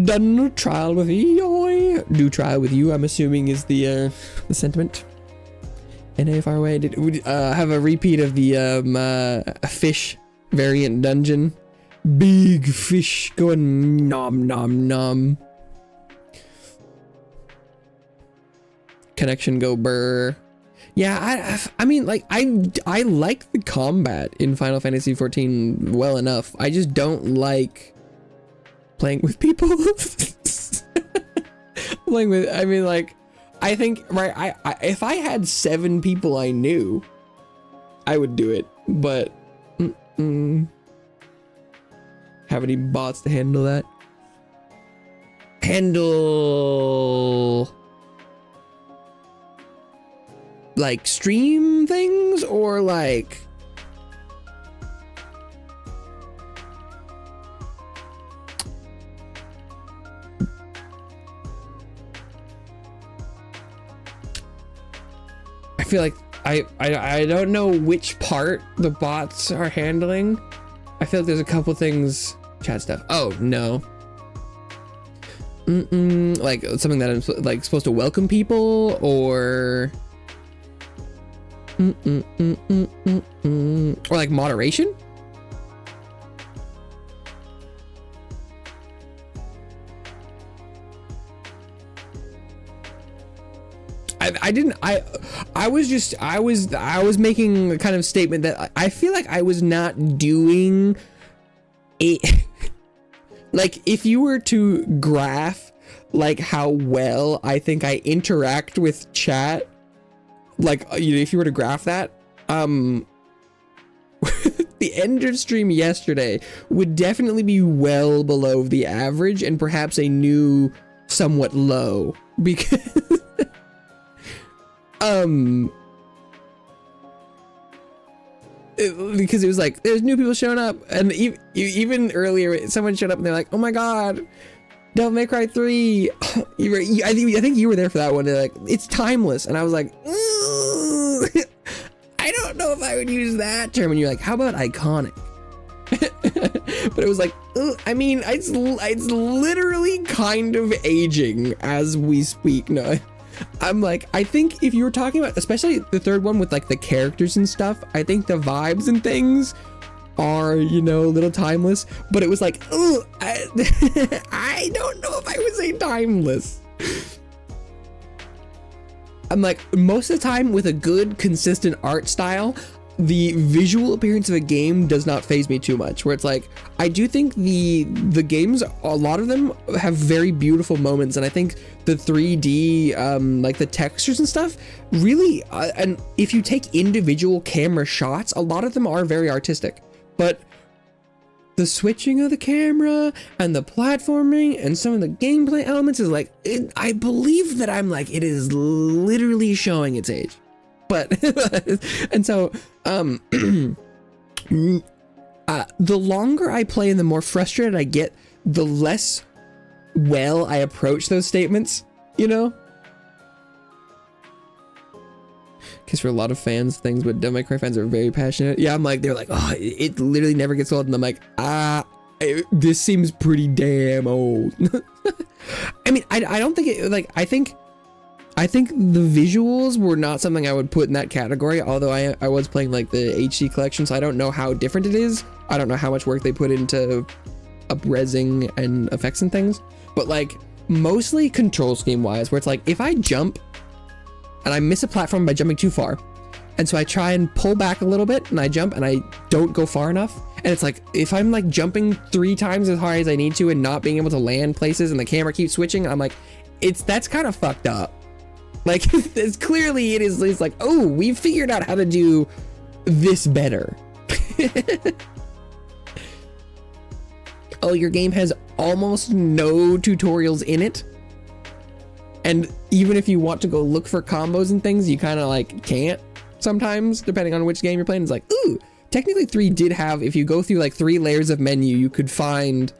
Done trial with you. Do trial with you, I'm assuming, is the sentiment. NA far away. Did we have a repeat of the fish variant dungeon? Big fish going nom nom nom. Connection go burr. Yeah, I mean, like, I like the combat in Final Fantasy XIV well enough. I just don't like playing with people. I mean, like, I think, right, I if I had 7 people I knew, I would do it, but have any bots to handle that? Handle like stream things, or like I feel like I don't know which part the bots are handling. I feel like there's a couple things. Chat stuff. Oh no. Like something that I'm like supposed to welcome people, or or like moderation. I was making a kind of statement that I feel like I was not doing it. Like, if you were to graph like how well I think I interact with chat, like, you know, if you were to graph that, the end of stream yesterday would definitely be well below the average, and perhaps a new somewhat low, because because it was like there's new people showing up, and even earlier someone showed up and they're like, oh my god, Devil May Cry 3. I think you were there for that one. They're like, it's timeless, and I was like, I don't know if I would use that term. And you're like, how about iconic? But it was like, I mean, it's literally kind of aging as we speak. No, I'm like, I think if you were talking about, especially the third one with like the characters and stuff, I think the vibes and things are, you know, a little timeless. But it was like, I don't know if I would say timeless. I'm like, most of the time with a good consistent art style, the visual appearance of a game does not faze me too much, where it's like, I do think the games, a lot of them have very beautiful moments, and I think the 3D like the textures and stuff really and if you take individual camera shots, a lot of them are very artistic, but the switching of the camera and the platforming and some of the gameplay elements is like, I believe that I'm like, it is literally showing its age. But and so the longer I play and the more frustrated I get, the less well I approach those statements, you know? Because for a lot of fans, things, but Devil May Cry fans are very passionate. Yeah, I'm like, they're like, oh, it literally never gets old. And I'm like, this seems pretty damn old. I mean, I don't think it, like, I think the visuals were not something I would put in that category, although I was playing like the HD collection, so I don't know how different it is. I don't know how much work they put into up-resing and effects and things, but like mostly control scheme wise, where it's like, if I jump and I miss a platform by jumping too far, and so I try and pull back a little bit and I jump and I don't go far enough, and it's like, if I'm like jumping 3 times as hard as I need to and not being able to land places and the camera keeps switching, I'm like, that's kind of fucked up. Like, it's clearly it's like, oh, we've figured out how to do this better. oh, your game has almost no tutorials in it. And even if you want to go look for combos and things, you kind of like can't sometimes, depending on which game you're playing. It's like, ooh, technically 3 did have, if you go through like 3 layers of menu, you could find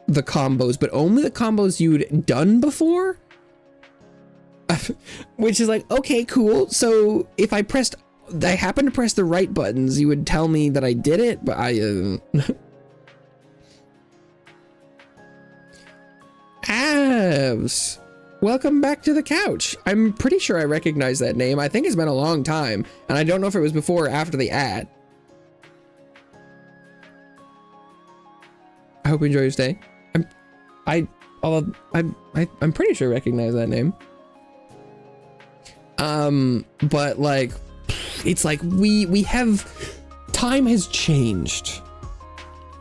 the combos, but only the combos you'd done before. Which is like, okay, cool. So if I happened to press the right buttons, you would tell me that I did it, but Abs. Welcome back to the couch. I'm pretty sure I recognize that name. I think it's been a long time, and I don't know if it was before or after the ad. I hope you enjoy your stay. I'm pretty sure I recognize that name. But like, it's like we have, time has changed.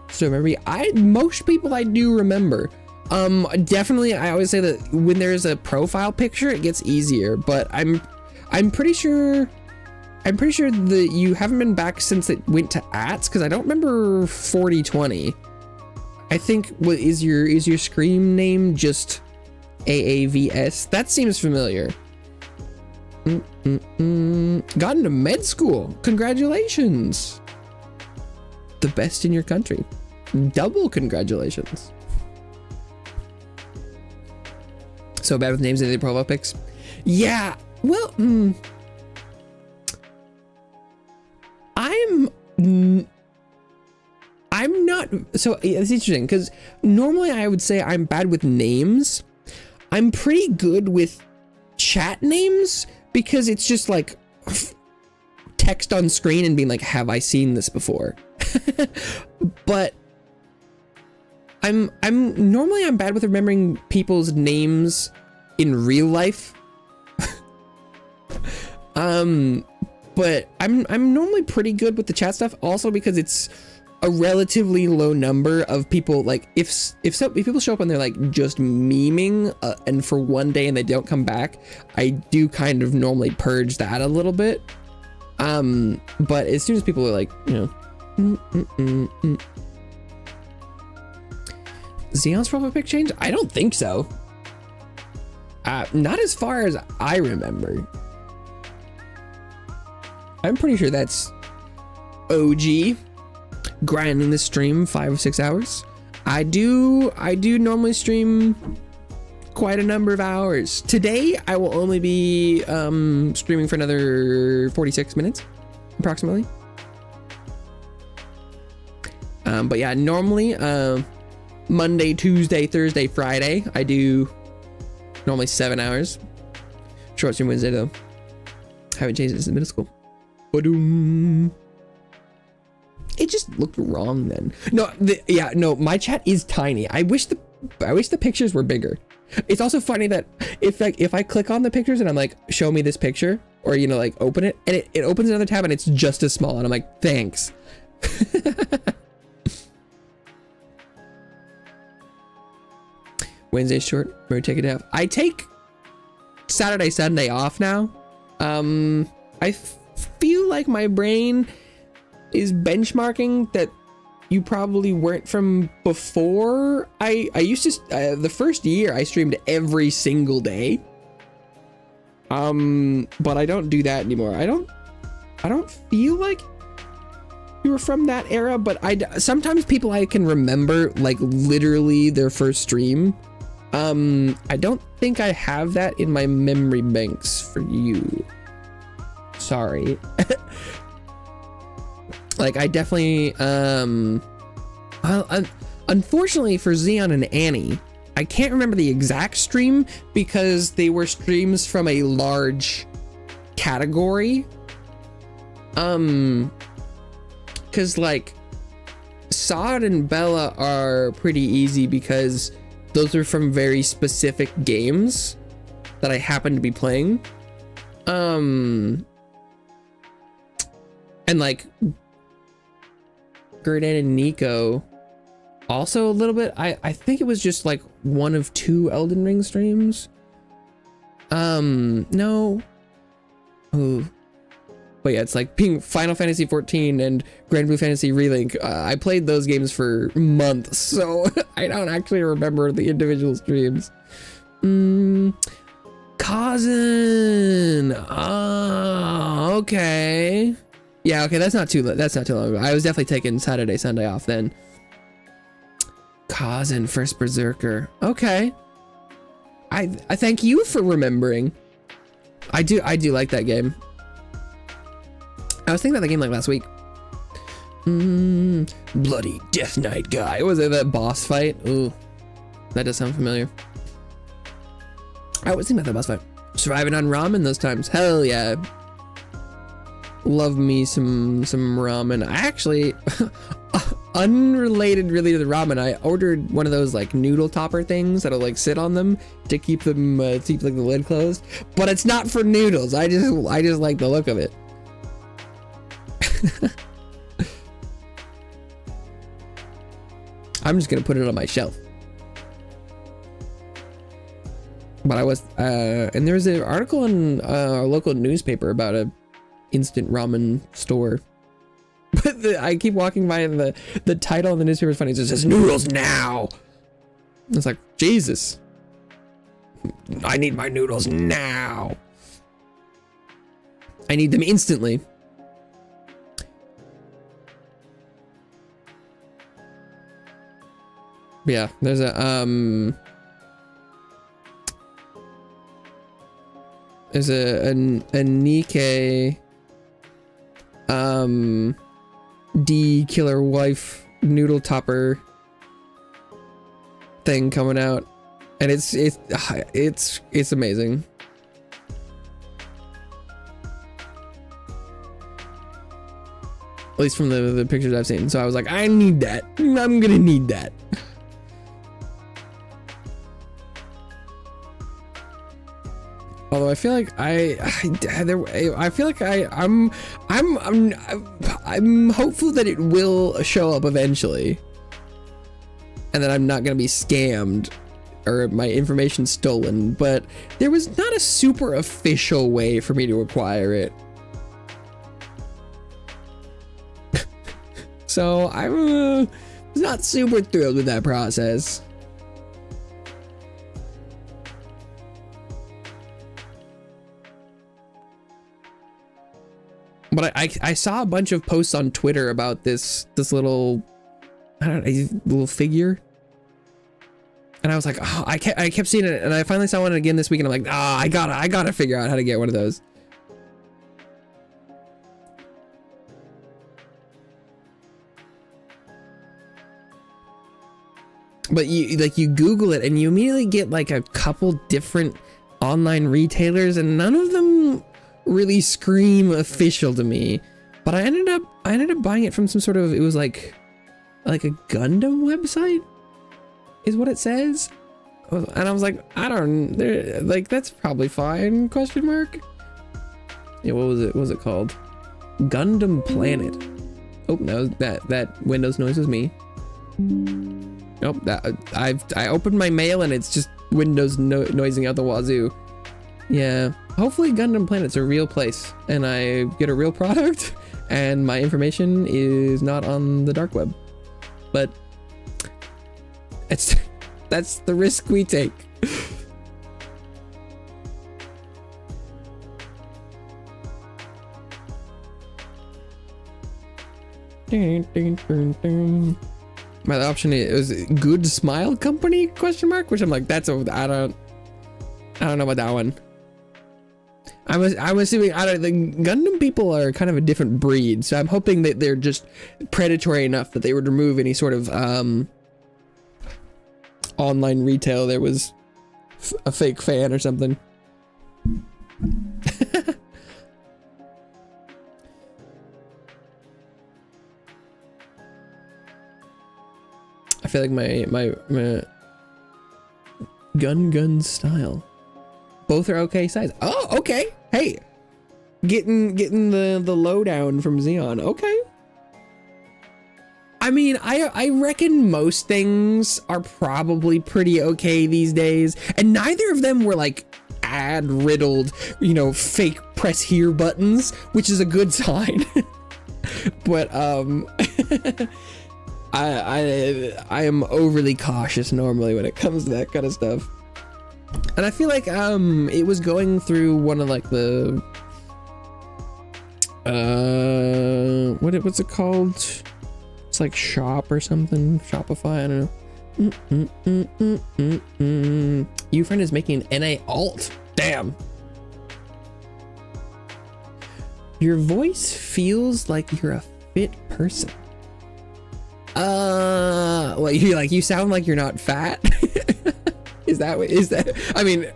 So remember, most people I do remember. Definitely, I always say that when there's a profile picture, it gets easier, but I'm pretty sure that you haven't been back since it went to ats, because I don't remember 4020. I think, what is your Scream name just AAVS? That seems familiar. Got into med school. Congratulations. The best in your country. Double congratulations. So bad with names in the profile pics? Yeah, well, I'm not, so it's interesting, because normally I would say I'm bad with names. I'm pretty good with chat names, because it's just like text on screen and being like, have I seen this before? But I'm bad with remembering people's names in real life. But I'm normally pretty good with the chat stuff, also because it's a relatively low number of people. Like if people show up and they're like just memeing and for one day and they don't come back, I do kind of normally purge that a little bit. But as soon as people are like, you know, Xeon's profile pic change? I don't think so. Not as far as I remember. I'm pretty sure that's OG. Grinding the stream 5 or 6 hours. I do normally stream quite a number of hours. Today I will only be streaming for another 46 minutes approximately. But yeah, normally Monday, Tuesday, Thursday, Friday I do normally 7 hours. Short stream Wednesday though. Haven't changed it since middle school. Ba-doom. It just looked wrong then. No, my chat is tiny. I wish the pictures were bigger. It's also funny that if I click on the pictures and I'm like, show me this picture, or you know, like open it, and it opens another tab and it's just as small, and I'm like, thanks. Wednesday's short. Where take it out. I take Saturday, Sunday off now. I feel like my brain is benchmarking that you probably weren't from before. I used to the first year I streamed every single day. But I don't do that anymore. I don't feel like you were from that era, but sometimes people I can remember like literally their first stream. I don't think I have that in my memory banks for you. Sorry. Like I definitely unfortunately for Xeon and Annie, I can't remember the exact stream because they were streams from a large category. Cause like Sod and Bella are pretty easy because those are from very specific games that I happen to be playing. And like Gerdan and Nico also a little bit. I think it was just like one of 2 Elden Ring streams. No. Oh. But yeah, it's like being Final Fantasy 14 and Grand Blue Fantasy Relink. I played those games for months, so I don't actually remember the individual streams. Cousin. Okay. Yeah, okay, that's not too long ago. I was definitely taking Saturday, Sunday off then. Cousin, first Berserker. Okay. I thank you for remembering. I do like that game. I was thinking about the game like last week. Bloody Death Knight guy. Was it that boss fight? Ooh, that does sound familiar. I was thinking about that boss fight. Surviving on ramen those times. Hell yeah. Love me some ramen. I actually, unrelated really to the ramen, I ordered one of those like noodle topper things that'll like sit on them to keep them keep like the lid closed. But it's not for noodles. I just like the look of it. I'm just gonna put it on my shelf. But I was and there was an article in our local newspaper about a instant ramen store. But I keep walking by and the title of the newspaper is funny. It says noodles now. It's like, Jesus, I need my noodles now. I need them instantly. Yeah, there's a Nikkei D killer wife noodle topper thing coming out, and it's amazing. At least from the pictures I've seen. So I was like, I need that. I'm gonna need that. Although I feel like I'm hopeful that it will show up eventually, and that I'm not gonna be scammed or my information stolen. But there was not a super official way for me to acquire it, so I was not super thrilled with that process. But I saw a bunch of posts on Twitter about this little, I don't know, little figure, and I was like, oh, I kept seeing it, and I finally saw one again this week, and I'm like, I gotta figure out how to get one of those. But you Google it, and you immediately get like a couple different online retailers, and none of them really scream official to me. But I ended up buying it from some sort of, it was like a Gundam website is what it says, and I was like, I don't, like, that's probably fine, question mark. Yeah, what was it called? Gundam Planet. Oh, no, that Windows noise was me. Nope, I opened my mail and it's just Windows noising out the wazoo. Yeah, hopefully Gundam Planet's a real place and I get a real product and my information is not on the dark web. But that's the risk we take. My option is Good Smile Company question mark, which I'm like, I don't know about that one. I'm assuming the Gundam people are kind of a different breed, so I'm hoping that they're just predatory enough that they would remove any sort of online retail. There was a fake fan or something. I feel like my gun style. Both are okay size. Oh, okay. Hey, getting the lowdown from Xeon. Okay. I mean, I reckon most things are probably pretty okay these days, and neither of them were like ad riddled, fake press here buttons, which is a good sign. But I am overly cautious normally when it comes to that kind of stuff. And I feel like it was going through one of like the what's it called? It's like Shop or something, Shopify, I don't know. Ufriend is making an NA alt. Damn. Your voice feels like you're a fit person. Well, you sound like you're not fat. Is that? I mean,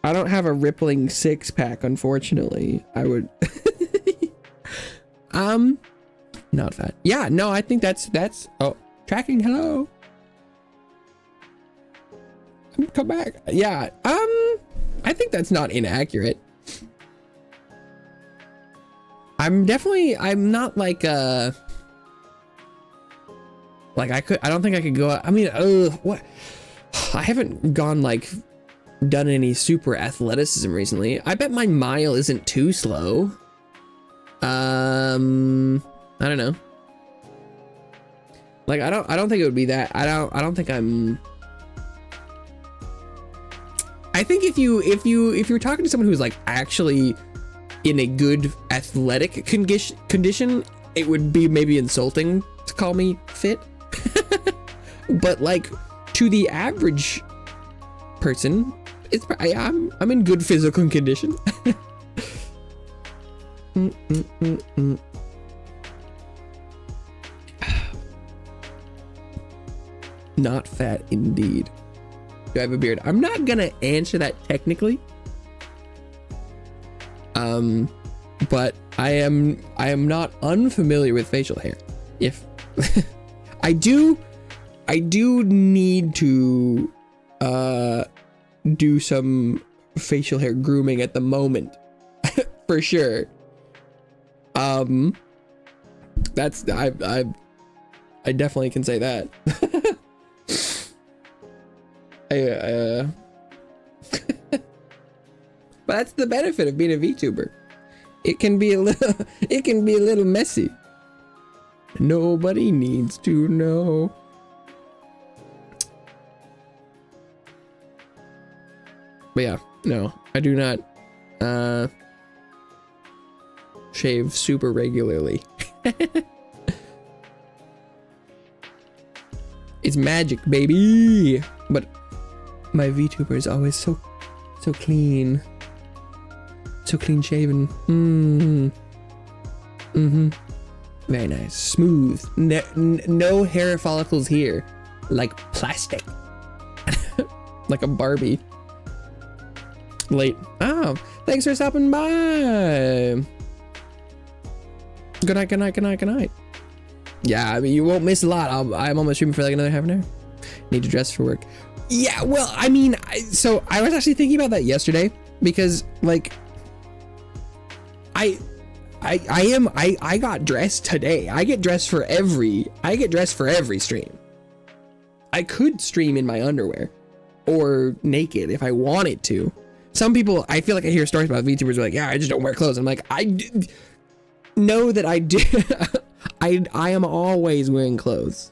I don't have a rippling six pack, unfortunately. I would not fat. Yeah, no, I think that's oh, tracking, hello. Come back. Yeah, I think that's not inaccurate. I'm not like I don't think I could go out. I mean, what? I haven't gone like done any super athleticism recently. I bet my mile isn't too slow. I don't know. Like I don't think it would be that. I don't think I'm. I think if you're talking to someone who's like actually in a good athletic condition, it would be maybe insulting to call me fit. But like to the average person, I'm in good physical condition. Not fat indeed. Do I have a beard? I'm not gonna answer that technically. But I am not unfamiliar with facial hair. If I do need to do some facial hair grooming at the moment. For sure. That's I definitely can say that. But that's the benefit of being a VTuber. It can be a little messy. Nobody needs to know. But yeah, no, I do not shave super regularly. It's magic, baby. But my VTuber is always so clean. So clean shaven. Very nice. Smooth. No hair follicles here. Like plastic. Like a Barbie. Late. Oh, thanks for stopping by. Good night, good night, good night, good night. Yeah, I mean, you won't miss a lot. I'm almost streaming for like another half an hour. Need to dress for work. Yeah, well, I mean, so I was actually thinking about that yesterday because like I got dressed today. I get dressed for every stream. I could stream in my underwear or naked if I wanted to. Some people, I feel like I hear stories about VTubers who are like, yeah, I just don't wear clothes. I'm like, I know that I do. I am always wearing clothes.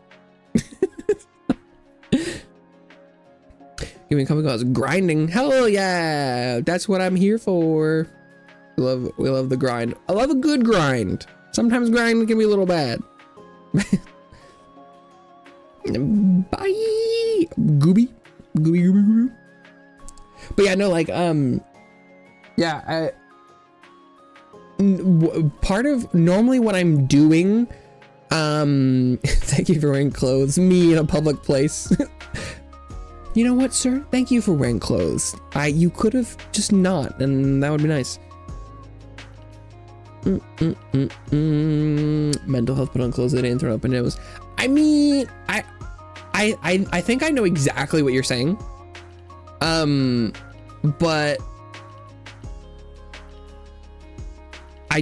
Giving coming calls, grinding. Hell yeah, that's what I'm here for. We love the grind. I love a good grind. Sometimes grind can be a little bad. Bye, gooby. But yeah, no, like yeah, part of normally what I'm doing, thank you for wearing clothes, me in a public place. You know what, sir? Thank you for wearing clothes. You could have just not, and that would be nice. Mental health, put on clothes that ain't thrown up and nose. I mean, I think I know exactly what you're saying. But I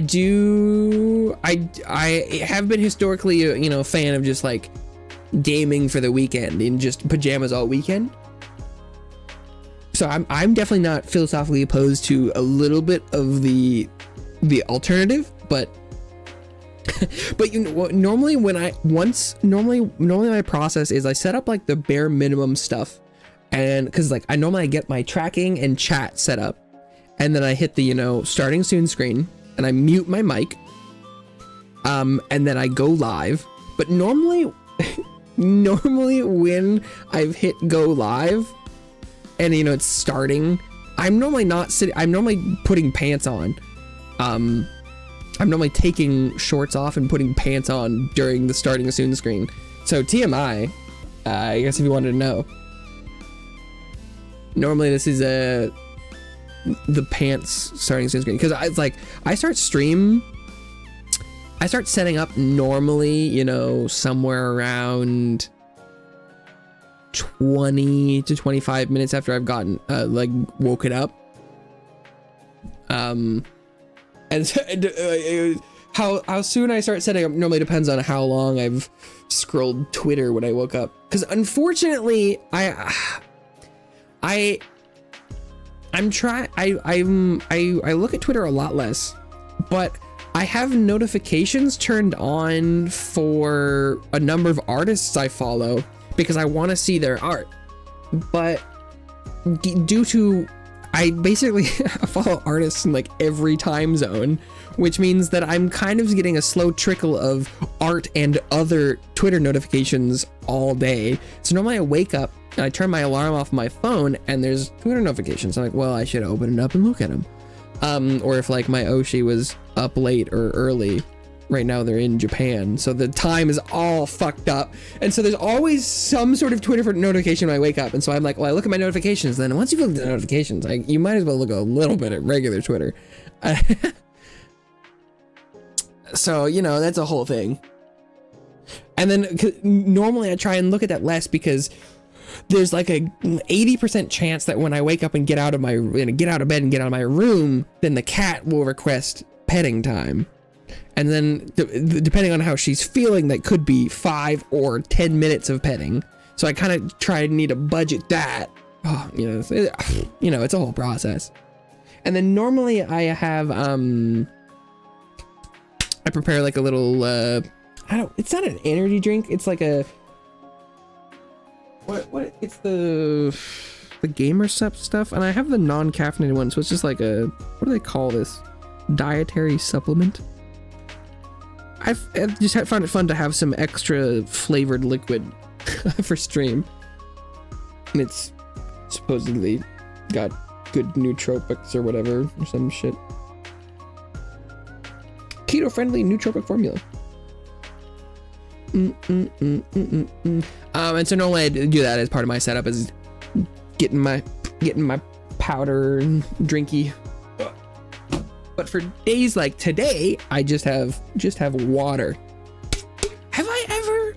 have been historically, you know, a fan of just like gaming for the weekend in just pajamas all weekend. so I'm definitely not philosophically opposed to a little bit of the alternative, but but you know, normally my process is I set up like the bare minimum stuff, and because like I normally get my tracking and chat set up, and then I hit the, you know, starting soon screen, and I mute my mic, and then I go live. But normally when I've hit go live and, you know, it's starting, I'm normally not sitting, I'm normally putting pants on. I'm normally taking shorts off and putting pants on during the starting soon screen. So TMI, I guess if you wanted to know, normally this is the pants starting soon screen, because it's like I start setting up normally, you know, somewhere around 20 to 25 minutes after I've gotten like woken up. And how soon I start setting up normally depends on how long I've scrolled Twitter when I woke up, because unfortunately I look at Twitter a lot less, but I have notifications turned on for a number of artists I follow because I want to see their art. But due to, I basically follow artists in like every time zone, which means that I'm kind of getting a slow trickle of art and other Twitter notifications all day. So normally I wake up and I turn my alarm off my phone and there's Twitter notifications. I'm like, well, I should open it up and look at them. Or if like my Oshi was up late or early, right now they're in Japan, so the time is all fucked up, and so there's always some sort of Twitter notification when I wake up. And so I'm like, well, I look at my notifications, then once you look at the notifications, like, you might as well look a little bit at regular Twitter. So, you know, that's a whole thing. And then normally I try and look at that less, because there's like a 80% chance that when I wake up and get out of bed and get out of my room, then the cat will request petting time. And then depending on how she's feeling, that could be 5 or 10 minutes of petting. So I kind of need to budget that. Oh, you know, it's a whole process. And then normally I have, I prepare like a little, it's not an energy drink. It's like a, what it's the gamer stuff, and I have the non-caffeinated one, so it's just like a, what do they call this, dietary supplement. I've just found it fun to have some extra flavored liquid for stream, and it's supposedly got good nootropics or whatever, or some shit. Keto-friendly nootropic formula. And so normally I do that as part of my setup, is getting my powder and drinky. But for days like today, I just have water. Have I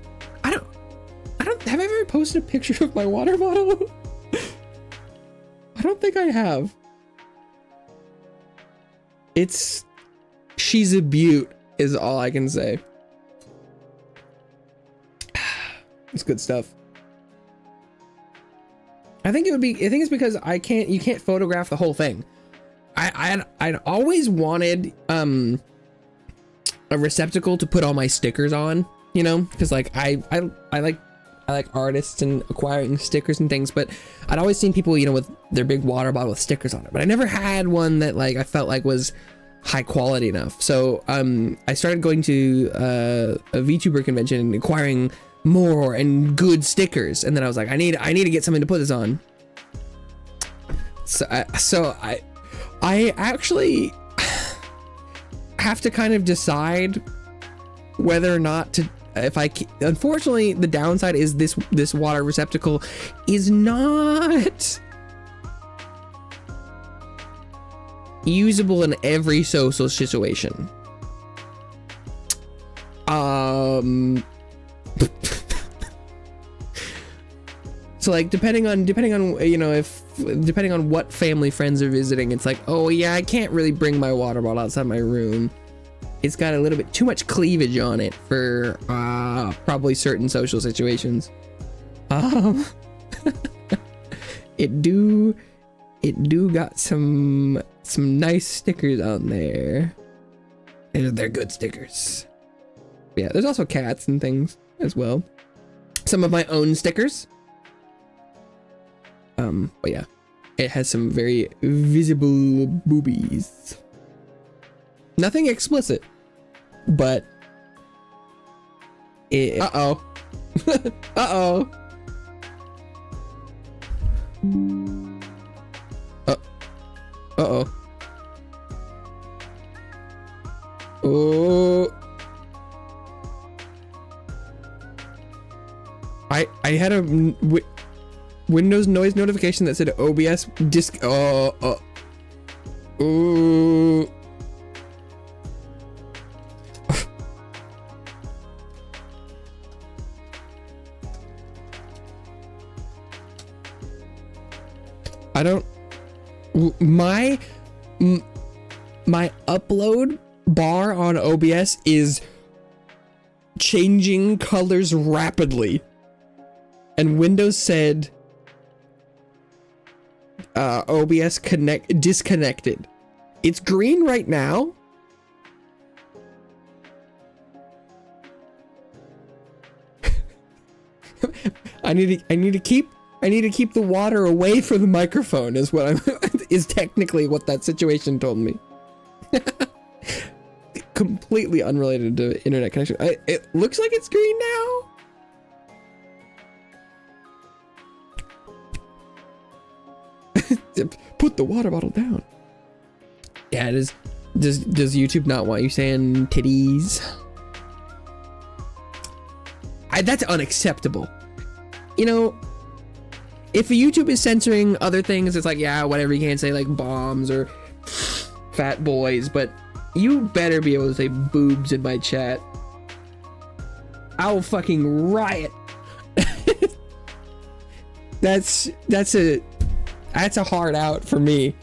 ever posted a picture of my water bottle? I don't think I have. She's a beaut is all I can say. It's good stuff. I think it's because you can't photograph the whole thing. I'd always wanted a receptacle to put all my stickers on, you know, because like I like artists and acquiring stickers and things, but I'd always seen people, you know, with their big water bottle with stickers on it, but I never had one that like I felt like was high quality enough. So I started going to a VTuber convention and acquiring more and good stickers, and then I was like, I need to get something to put this on. So I actually have to kind of decide whether or not to, unfortunately the downside is this water receptacle is not usable in every social situation. So like depending on you know, depending on what family friends are visiting, it's like, oh yeah, I can't really bring my water bottle outside my room. It's got a little bit too much cleavage on it for probably certain social situations. It do it do got some nice stickers on there. And they're good stickers. Yeah, there's also cats and things as well. Some of my own stickers. But yeah, it has some very visible boobies. Nothing explicit, but it, uh-oh. Uh-oh. Uh-oh. Oh. I had a Windows noise notification that said OBS disk. Oh. I don't. My upload bar on OBS is changing colors rapidly, and Windows said OBS disconnected. It's green right now. I need to keep the water away from the microphone is what is technically what that situation told me. Completely unrelated to internet connection. It looks like it's green now. Put the water bottle down. Yeah, it is. Does YouTube not want you saying titties? That's unacceptable. You know, if YouTube is censoring other things, it's like, yeah, whatever, you can't say like bombs or fat boys, but you better be able to say boobs in my chat. I'll fucking riot. That's a hard out for me.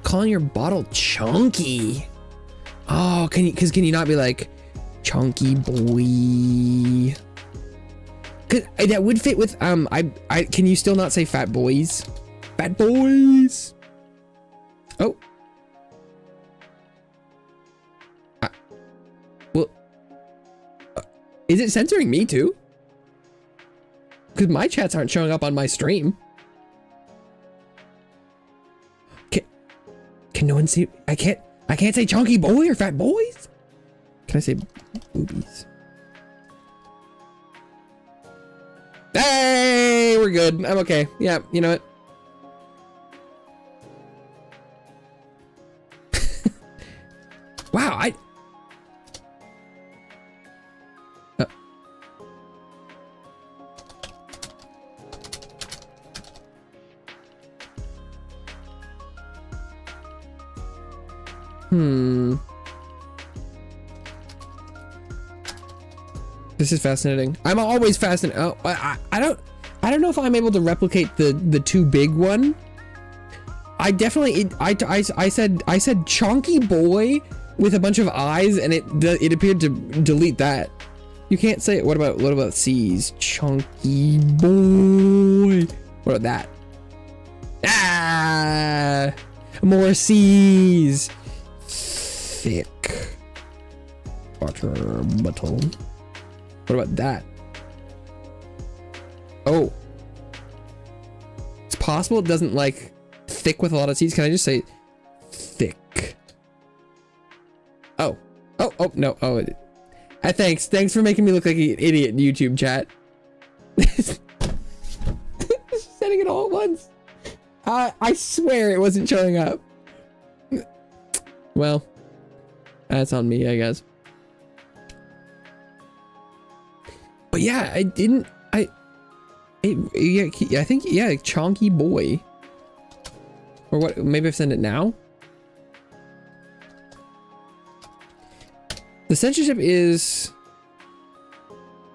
Calling your bottle chunky. Oh, can you not be like chunky boy? Cause that would fit with can you still not say fat boys? Fat boys. Oh. Well, is it censoring me too? Because my chats aren't showing up on my stream. Can no one see? I can't say chunky boy or fat boys. Can I say boobies? Hey, we're good. I'm okay. Yeah, you know what? Wow, This is fascinating. I'm always fascinated. Oh, I don't know if I'm able to replicate the too big one. I definitely I said chunky boy with a bunch of eyes, and it appeared to delete that. You can't say it. What about C's? Chunky boy. What about that? Ah, more C's. Thick butter bottle. What about that? Oh, it's possible it doesn't like thick with a lot of C's. Can I just say thick? Oh no. Oh, thanks for making me look like an idiot in YouTube chat. Setting it all at once. I swear it wasn't showing up. Well, that's on me, I guess. But yeah, I think, yeah, chonky boy. Or what, maybe I've sent it now? The censorship is,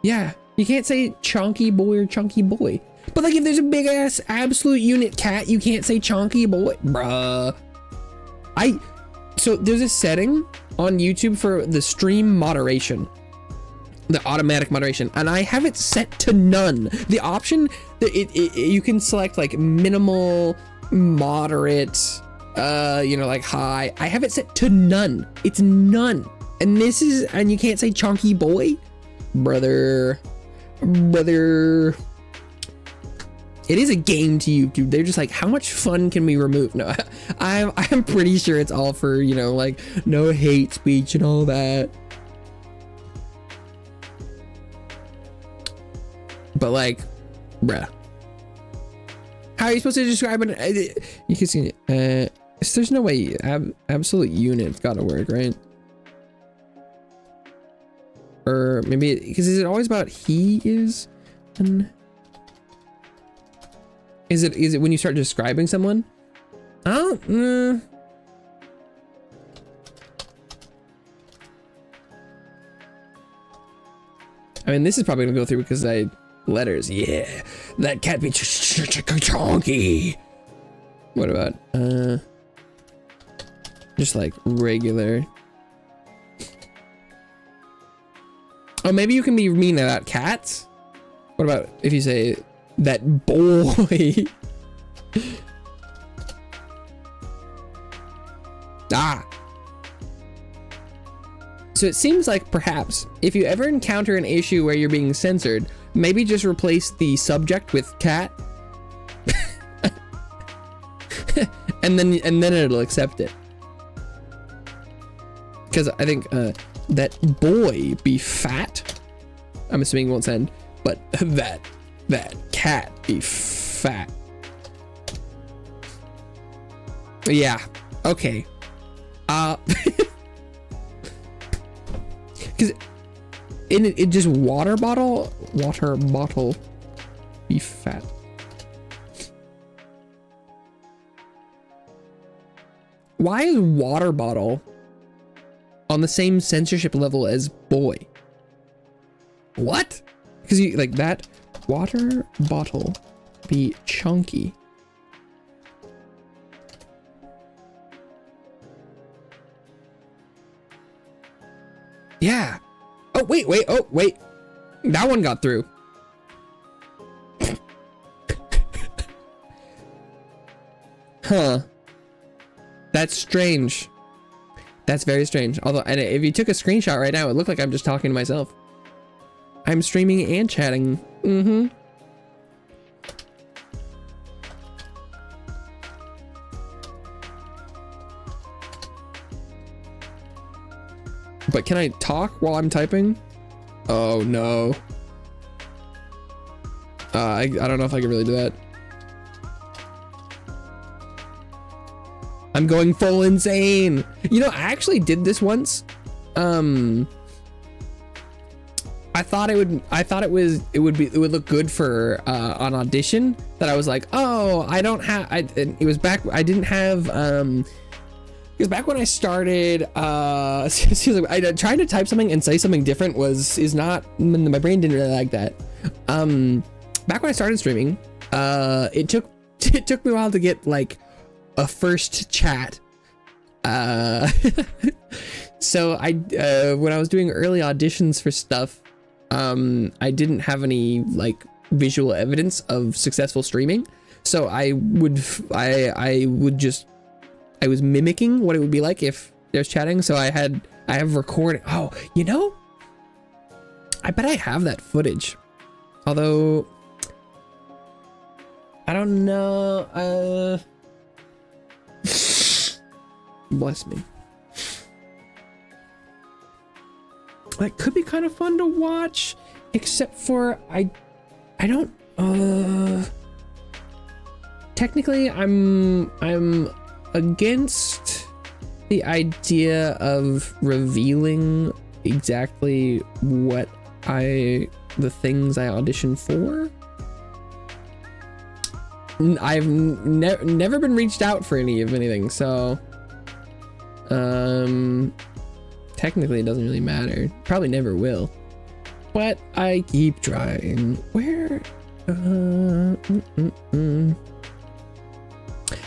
yeah, you can't say chunky boy or chunky boy. But like if there's a big ass absolute unit cat, you can't say chunky boy, bruh. So there's a setting on YouTube for the stream moderation. the automatic moderation, and I have it set to none. The option that you can select like minimal, moderate, you know, like high. I have it set to none. It's none. And you can't say chunky boy, brother. It is a game to YouTube. They're just like, how much fun can we remove? No, I'm pretty sure it's all for, you know, like no hate speech and all that. But like, bruh, how are you supposed to describe it? You can see it. There's no way absolute unit's gotta work, right? Or maybe because is it always about he is? And is it when you start describing someone? I mean, this is probably gonna go through because letters. Yeah, that can't be chonky. What about just like regular? Oh, maybe you can be mean about cats. What about if you say that boy? Ah. So it seems like perhaps if you ever encounter an issue where you're being censored, maybe just replace the subject with cat. and then it'll accept it. Because I think that boy be fat. I'm assuming it won't send, but that cat be fat. Yeah. Okay. Because it just water bottle be fat. Why is water bottle on the same censorship level as boy? What? Because you like that water bottle be chunky. Yeah. Oh, wait. Oh, wait. That one got through. Huh. That's strange. That's very strange. Although, and if you took a screenshot right now, it looked like I'm just talking to myself. I'm streaming and chatting. Mm-hmm. But can I talk while I'm typing? Oh no. I don't know if I can really do that. I'm going full insane. You know, I actually did this once. I thought it would look good for an audition. That I was like, oh, I don't have. It was back. I didn't have. Because back when I started, I trying to type something and say something different is not. My brain didn't really like that. Back when I started streaming, it took me a while to get like a first chat. So when I was doing early auditions for stuff, I didn't have any like visual evidence of successful streaming. So I was mimicking what it would be like if there's chatting. So I have recording. Oh, you know, I bet I have that footage. Although I don't know. Bless me. That could be kind of fun to watch, except for I don't. Technically, I'm against the idea of revealing exactly what the things I auditioned for. I've never been reached out for anything, so technically it doesn't really matter. Probably never will, but I keep trying. Where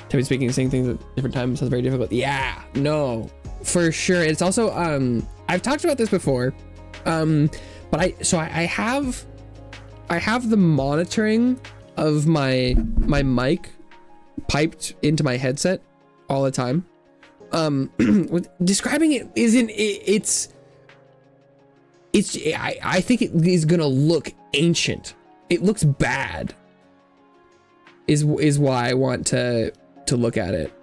Typing, speaking, saying things at different times sounds very difficult. Yeah, no, for sure. It's also I've talked about this before, but But I have the monitoring of my mic piped into my headset all the time. Describing it isn't I think it is gonna look ancient. It looks bad. Is why I want to look at it.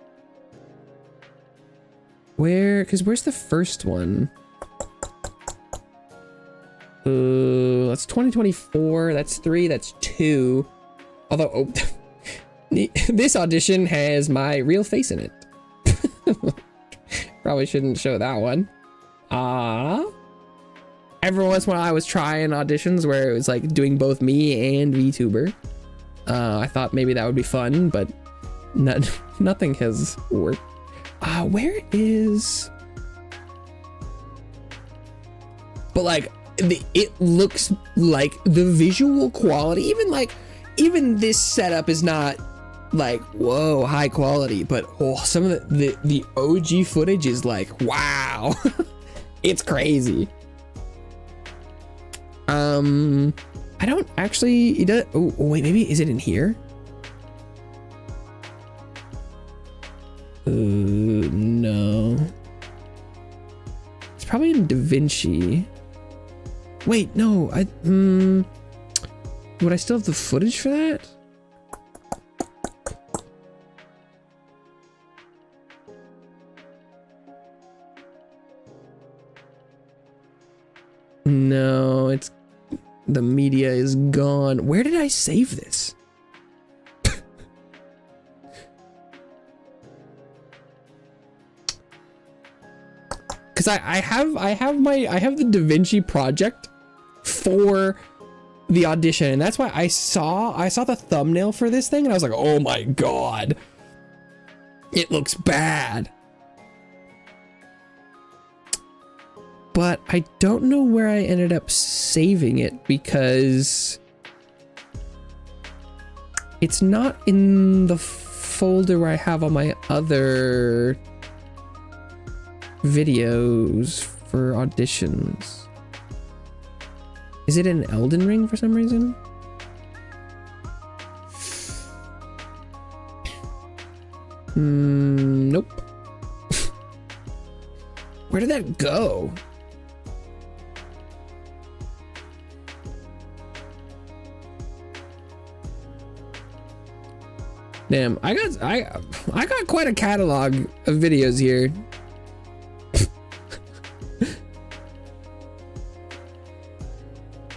Where's the first one? That's 2024. That's 3. That's 2. Although, this audition has my real face in it. Probably shouldn't show that one. Every once in a while I was trying auditions where it was like doing both me and VTuber. I thought maybe that would be fun, but nothing has worked. Where is... But like, it looks like the visual quality, even this setup is not like, whoa, high quality, but some of the OG footage is like, wow. It's crazy. I don't actually, it does, oh wait, maybe, is it in here? No. It's probably in DaVinci. Wait, no, would I still have the footage for that? No, the media is gone. Where did I save this? Because I have the DaVinci project for the audition, and that's why I saw the thumbnail for this thing and I was like, oh my god, it looks bad. But I don't know where I ended up saving it because it's not in the folder where I have all my other videos for auditions. Is it in Elden Ring for some reason? Nope. Where did that go? Damn, I got quite a catalog of videos here.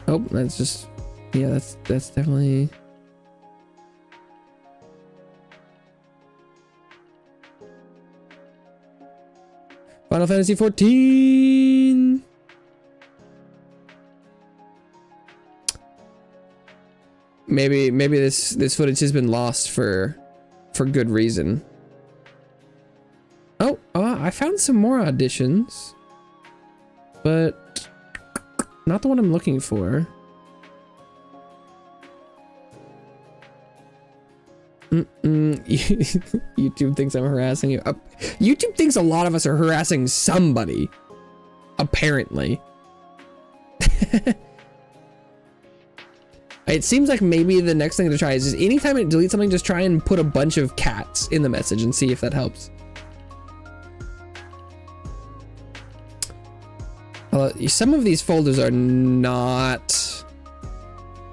Oh, that's just, yeah, that's definitely. Final Fantasy 14. Maybe this footage has been lost for good reason. Oh, I found some more auditions, but not the one I'm looking for. YouTube thinks I'm harassing you. YouTube thinks a lot of us are harassing somebody, apparently. It seems like maybe the next thing to try is just anytime it deletes something, just try and put a bunch of cats in the message and see if that helps. Some of these folders are not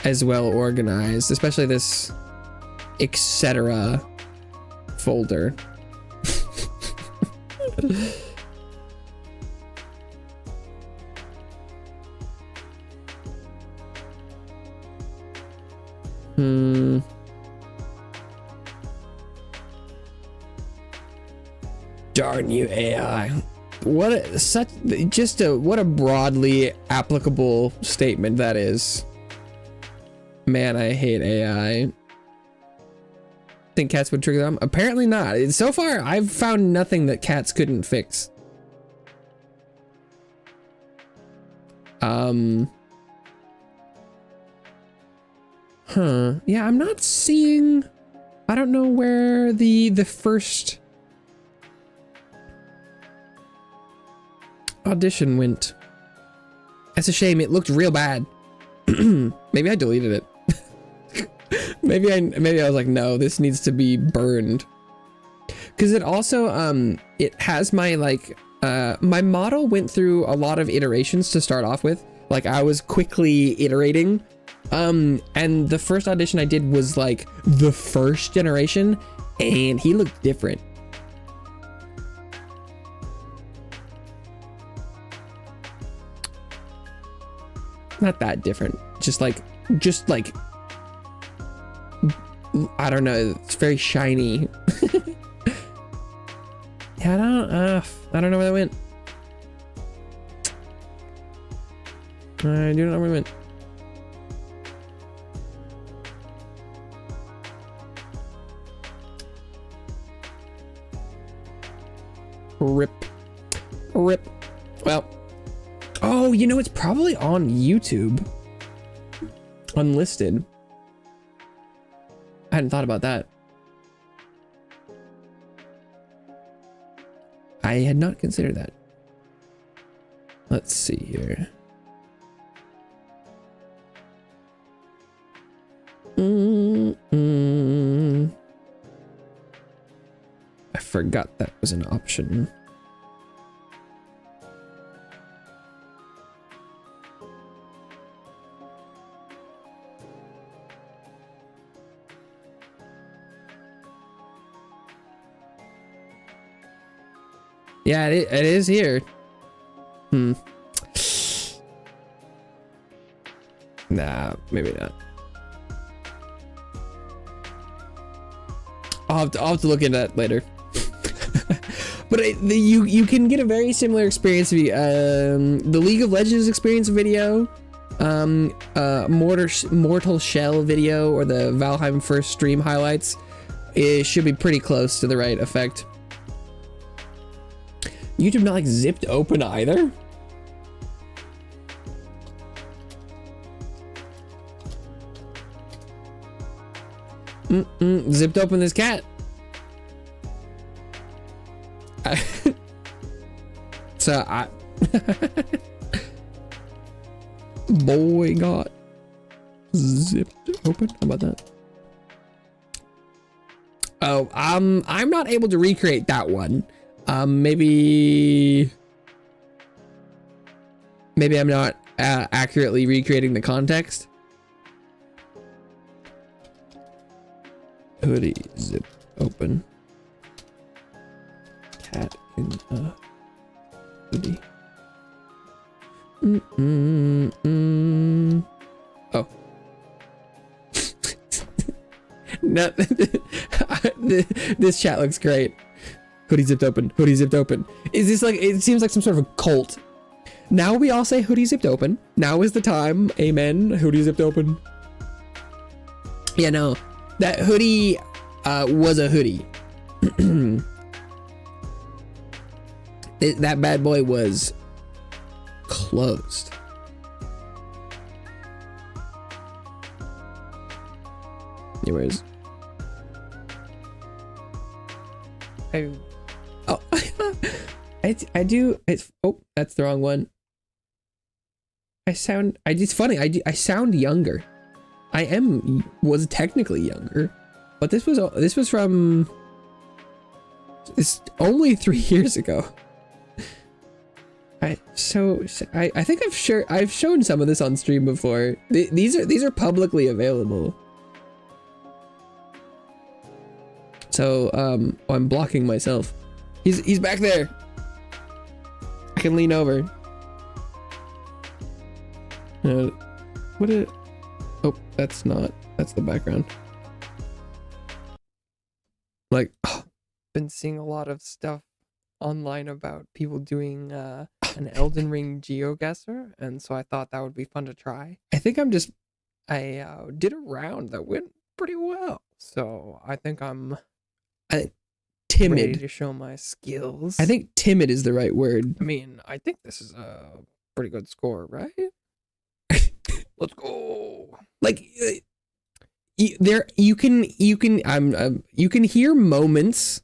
as well organized, especially this etc. folder. Darn you, AI. What a broadly applicable statement that is. Man, I hate AI. Think cats would trigger them? Apparently not. So far, I've found nothing that cats couldn't fix. Yeah, I'm not seeing. I don't know where the first audition went. That's a shame. It looked real bad. Maybe I deleted it. maybe I was like, no, this needs to be burned. Because it also, it has my, like, my model went through a lot of iterations to start off with. Like, I was quickly iterating. And the first audition I did was, like, the first generation, and he looked different. Not that different. Just like, I don't know. It's very shiny. Yeah, I don't know where that went. I do not know where it went. Rip. Well, oh, you know, it's probably on YouTube. Unlisted. I hadn't thought about that. I had not considered that. Let's see here. I forgot that was an option. Yeah, it is here. Nah, maybe not. I'll have to look into that later. But you can get a very similar experience. The League of Legends experience video, Mortal Shell video, or the Valheim first stream highlights. It should be pretty close to the right effect. YouTube not like zipped open either. Zipped open this cat. So I boy got zipped open. How about that? Oh, I'm not able to recreate that one. Maybe I'm not accurately recreating the context. Hoodie zip open. Cat in a hoodie. Oh. No, this chat looks great. Hoodie zipped open. Hoodie zipped open. Is this like? It seems like some sort of a cult. Now we all say hoodie zipped open. Now is the time. Amen. Hoodie zipped open. Yeah, no. That hoodie was a hoodie. That bad boy was closed. Anyways. Oh, I do. Oh, that's the wrong one. It's funny. I sound younger. Was technically younger, but this was from. It's only 3 years ago. I think I've shown some of this on stream before. These are publicly available. So I'm blocking myself. He's back there. I can lean over. Oh, that's the background. Like, been seeing a lot of stuff online about people doing an Elden Ring GeoGuessr, and so I thought that would be fun to try. I think I did a round that went pretty well, so I think I'm timid. Ready to show my skills. I think timid is the right word. I mean, I think this is a pretty good score, right? Let's go. Like, you can hear moments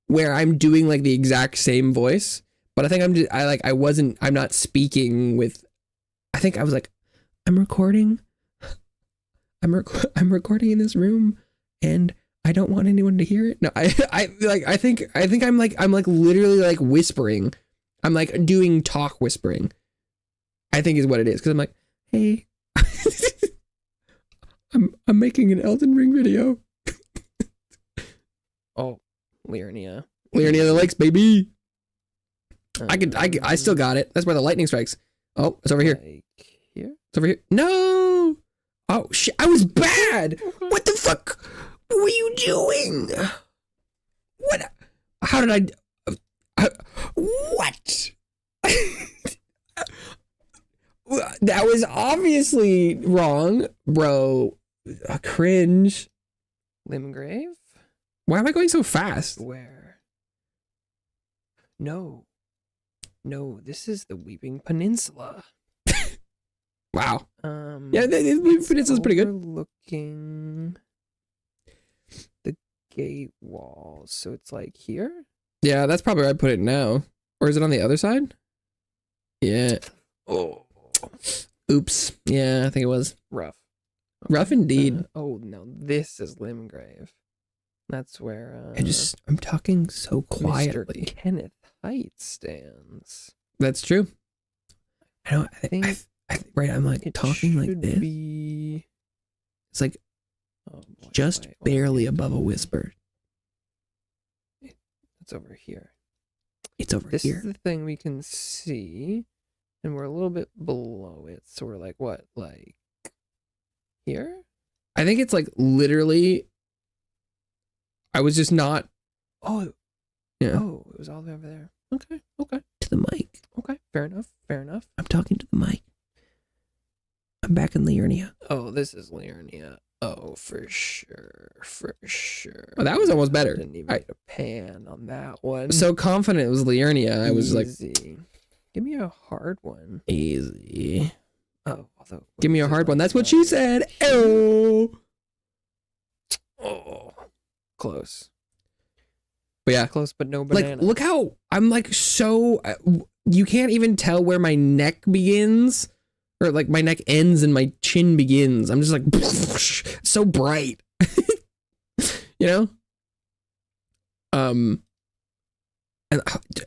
where I'm doing like the exact same voice, but I think I'm not speaking with I think I was like, I'm recording. I'm recording in this room, and I don't want anyone to hear it. No, I think I'm like literally like whispering. I'm like doing talk whispering, I think is what it is. Cause I'm like, hey, I'm making an Elden Ring video. Oh, Liurnia the Lakes, baby. I still got it. That's where the lightning strikes. Oh, it's over here. Like here? It's over here. No. Oh shit! I was bad. What the fuck? What were you doing? What? How did what? That was obviously wrong, bro. Cringe. Limgrave? Why am I going so fast? Where? No, this is the Weeping Peninsula. Wow. Yeah, the Weeping Peninsula's pretty good. Looking the gate walls, so it's like here. Yeah, that's probably where I put it now. Or is it on the other side? Yeah. Oh. Oops. Yeah, I think it was. Rough. Okay. Rough indeed. Oh no, this is Limgrave. That's where I'm talking so quietly. Mr. Kenneth Height stands. That's true. I think right, I'm like talking like this. It's like just barely above a whisper. It's over here. It's over this here. This is the thing we can see, and we're a little bit below it. So we're like, what? Like here? I think it's like literally. I was just not. Oh, yeah. Oh, it was all the way over there. Okay. To the mic. Okay, fair enough. I'm talking to the mic. I'm back in Liurnia. Oh, this is Liurnia. Oh, for sure. Oh, that was almost better. I didn't even get a pan on that one. So confident it was Liurnia. I was like, give me a hard one. Easy. Oh, although give me a hard one. That's what she said. Oh, close. But yeah, close, but no banana. Like, look how I'm like so. You can't even tell where my neck begins, or like my neck ends and my chin begins. I'm just like so bright, you know. And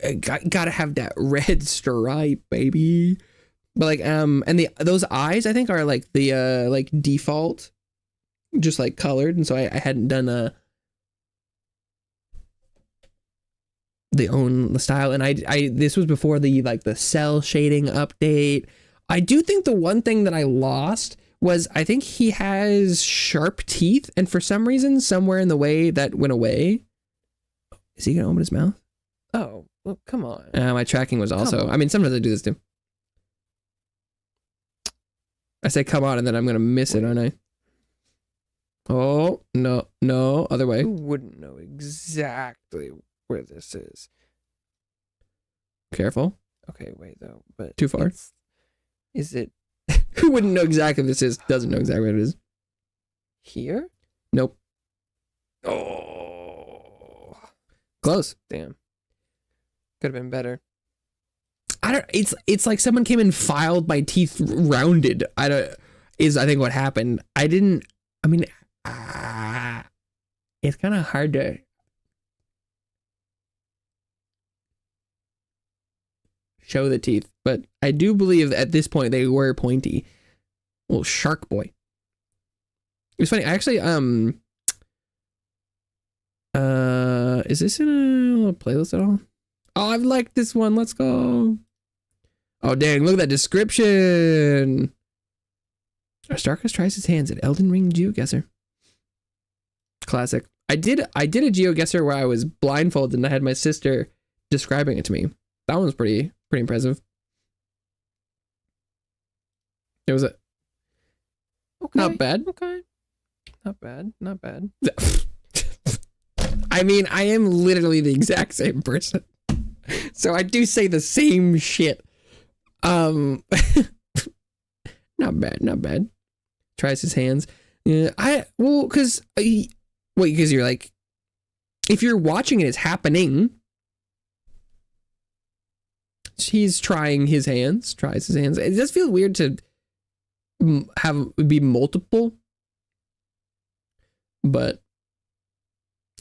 I gotta have that red stripe, baby. But like, and those eyes I think are like the like default, just like colored, and so I hadn't done the style, and I this was before the like the cell shading update. I do think the one thing that I lost was I think he has sharp teeth, and for some reason somewhere in the way that went away. Is he gonna open his mouth? Oh, well, come on. My tracking was also. I mean, sometimes I do this too. I say come on, and then I'm gonna miss it, aren't I? Oh no, other way. Who wouldn't know exactly where this is? Careful. Okay, wait though, but too far. Is it? Who wouldn't know exactly what this is? Doesn't know exactly what it is. Here? Nope. Oh, close. Damn. Could have been better. I don't. It's like someone came and filed my teeth rounded. I think what happened. I didn't. I mean, it's kind of hard to. Show the teeth, but I do believe at this point they were pointy. Little shark boy. It's funny. I actually is this in a little playlist at all? Oh, I've liked this one. Let's go. Oh dang! Look at that description. Starkus tries his hands at Elden Ring GeoGuessr. Classic. I did a GeoGuessr where I was blindfolded and I had my sister describing it to me. That one was pretty impressive. It was not bad. Okay. Not bad. I mean, I am literally the exact same person. So I do say the same shit. Not bad. Tries his hands. Yeah, because you're like, if you're watching it, it's happening. he's trying his hands, tries his hands. It does feel weird to be multiple, but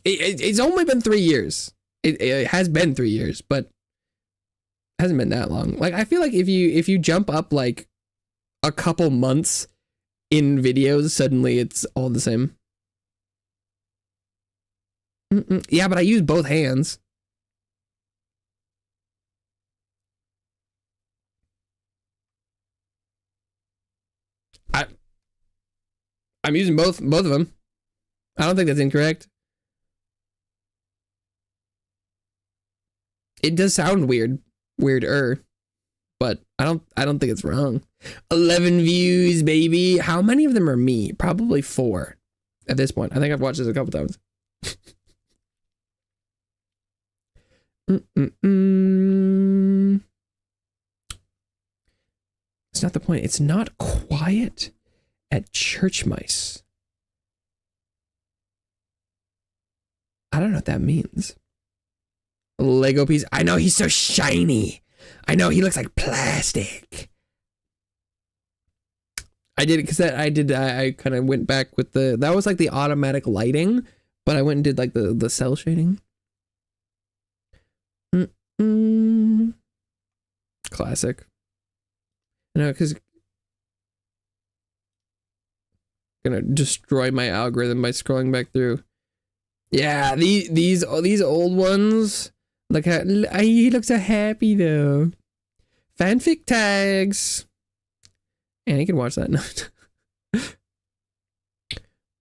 it's only been 3 years. It has been 3 years, but it hasn't been that long. Like, I feel like if you jump up like a couple months in videos, suddenly it's all the same. Yeah, but I use both hands. I'm using both of them. I don't think that's incorrect. It does sound weirder, but I don't think it's wrong. 11 views, baby. How many of them are me? Probably 4 at this point. I think I've watched this a couple times. It's not the point. It's not quiet at church mice. I don't know what that means. Lego piece. I know, he's so shiny. I know, he looks like plastic. I did it because I kind of went back with that was like the automatic lighting, but I went and did like the cell shading. Classic. No, because gonna destroy my algorithm by scrolling back through. Yeah, these old ones. Look how he looks so happy though. Fanfic tags. And you can watch that.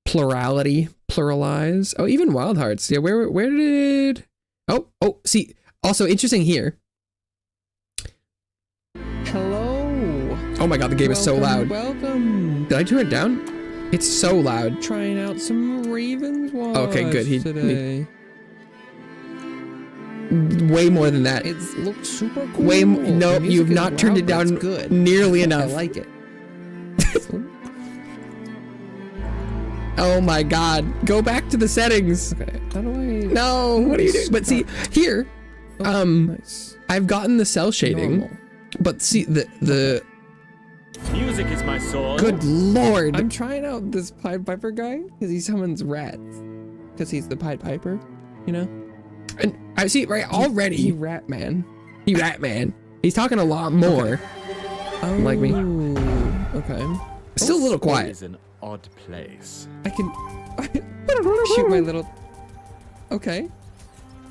Plurality, pluralize. Oh, even Wild Hearts. Yeah, where did? Oh, see. Also interesting here. Hello. Oh my god, the game is so loud. Welcome. Did I turn it down? It's so loud. Trying out some Ravens watch. Okay, good. Today. Way more than that. It looks super cool. No, you've not turned it down good. nearly enough. I like it. Oh my god. Go back to the settings. Okay. How do I? No, what are you doing? But see, here, nice. I've gotten the cell shading. Normal. But see, the music is my soul. Good lord. I'm trying out this Pied Piper guy because he summons rats. Because he's the Pied Piper, you know? And I see, right, already. He rat man. He's talking a lot more. Oh, like me. Okay. Still a little It quiet. is an odd place. I can shoot my little. Okay.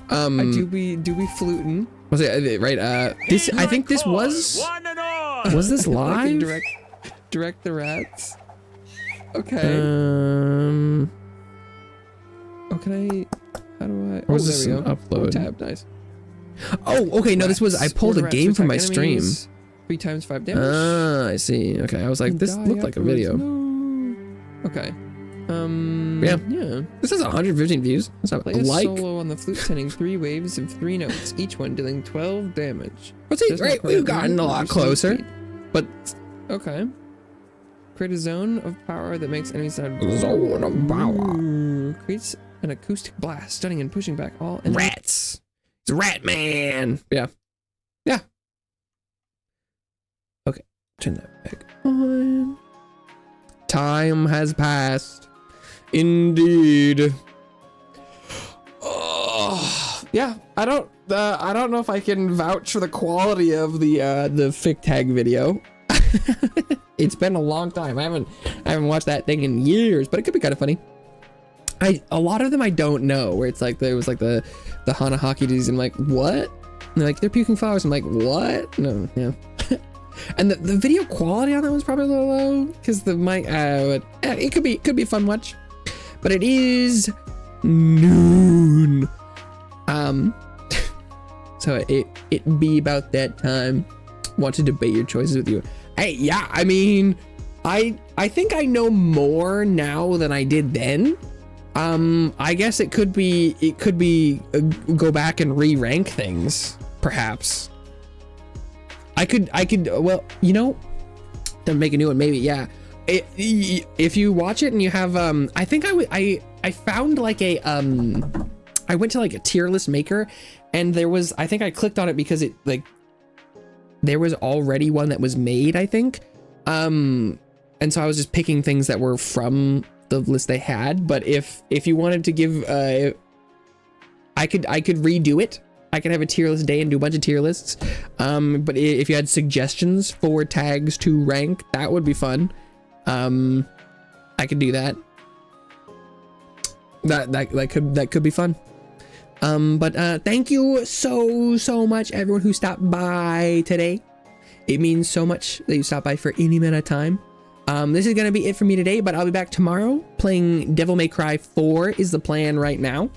I do be fluting. Was it right? This I think this was. Was this I can live? direct the rats. Okay. Oh, can I? How do I? Was oh, this there we an go. upload? Tab, nice. Oh, okay. No, this was. I pulled a Rats game from attack my stream. enemies, 3 times 5 damage. Ah, I see. Okay, I was like, And this die looked like a afterwards. video. No. Okay. Yeah. This has 115 views. That's not Play a like. solo on the flute, sending 3 waves of 3 notes, each one dealing 12 damage. What's it? Does not Right, play we've at gotten a normal lot or slow closer, speed. but Okay. Create a zone of power that makes enemies sound. Zone of power. Creates an acoustic blast, stunning and pushing back all enemies. rats. It's Rat Man. Yeah. Okay, turn that back on. Time has passed. Indeed. Oh, yeah. I don't know if I can vouch for the quality of the Fic Tag video. It's been a long time. I haven't watched that thing in years, but it could be kind of funny. A lot of them I don't know, where it's like there was like the Hana hockey dudes, and I'm like, what? And they're like, they're puking flowers. I'm like, what? No, yeah. And the video quality on that was probably a little low because the mic. It could be a fun watch, but it is noon. So it be about that time. Want to debate your choices with you. Hey, yeah. I mean, I think I know more now than I did then. I guess it could be go back and re-rank things, perhaps. I could, well, you know, then make a new one, maybe, yeah. If you watch it and you have, I think I found like a, I went to like a tier list maker, and there was, I think I clicked on it because it like, there was already one that was made, I think. And so I was just picking things that were from the list they had. But if you wanted to give, I could redo it. I could have a tier list day and do a bunch of tier lists. But if you had suggestions for tags to rank, that would be fun. I could do that. That could be fun. But thank you so much, everyone who stopped by today. It means so much that you stopped by for any amount of time. This is gonna be it for me today, but I'll be back tomorrow playing Devil May Cry 4 is the plan right now.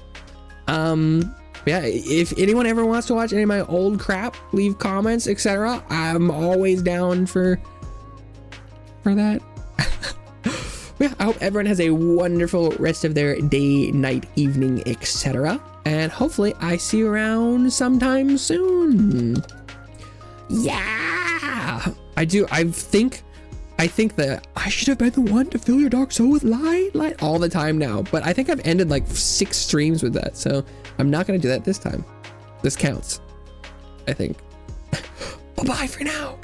Yeah, if anyone ever wants to watch any of my old crap, leave comments, etc. I'm always down for that. Yeah, I hope everyone has a wonderful rest of their day, night, evening, etc. And hopefully I see you around sometime soon. Yeah, I think that I should have been the one to fill your dark soul with light all the time now. But I think I've ended like 6 streams with that, so I'm not gonna do that this time. This counts, I think. Bye-bye for now.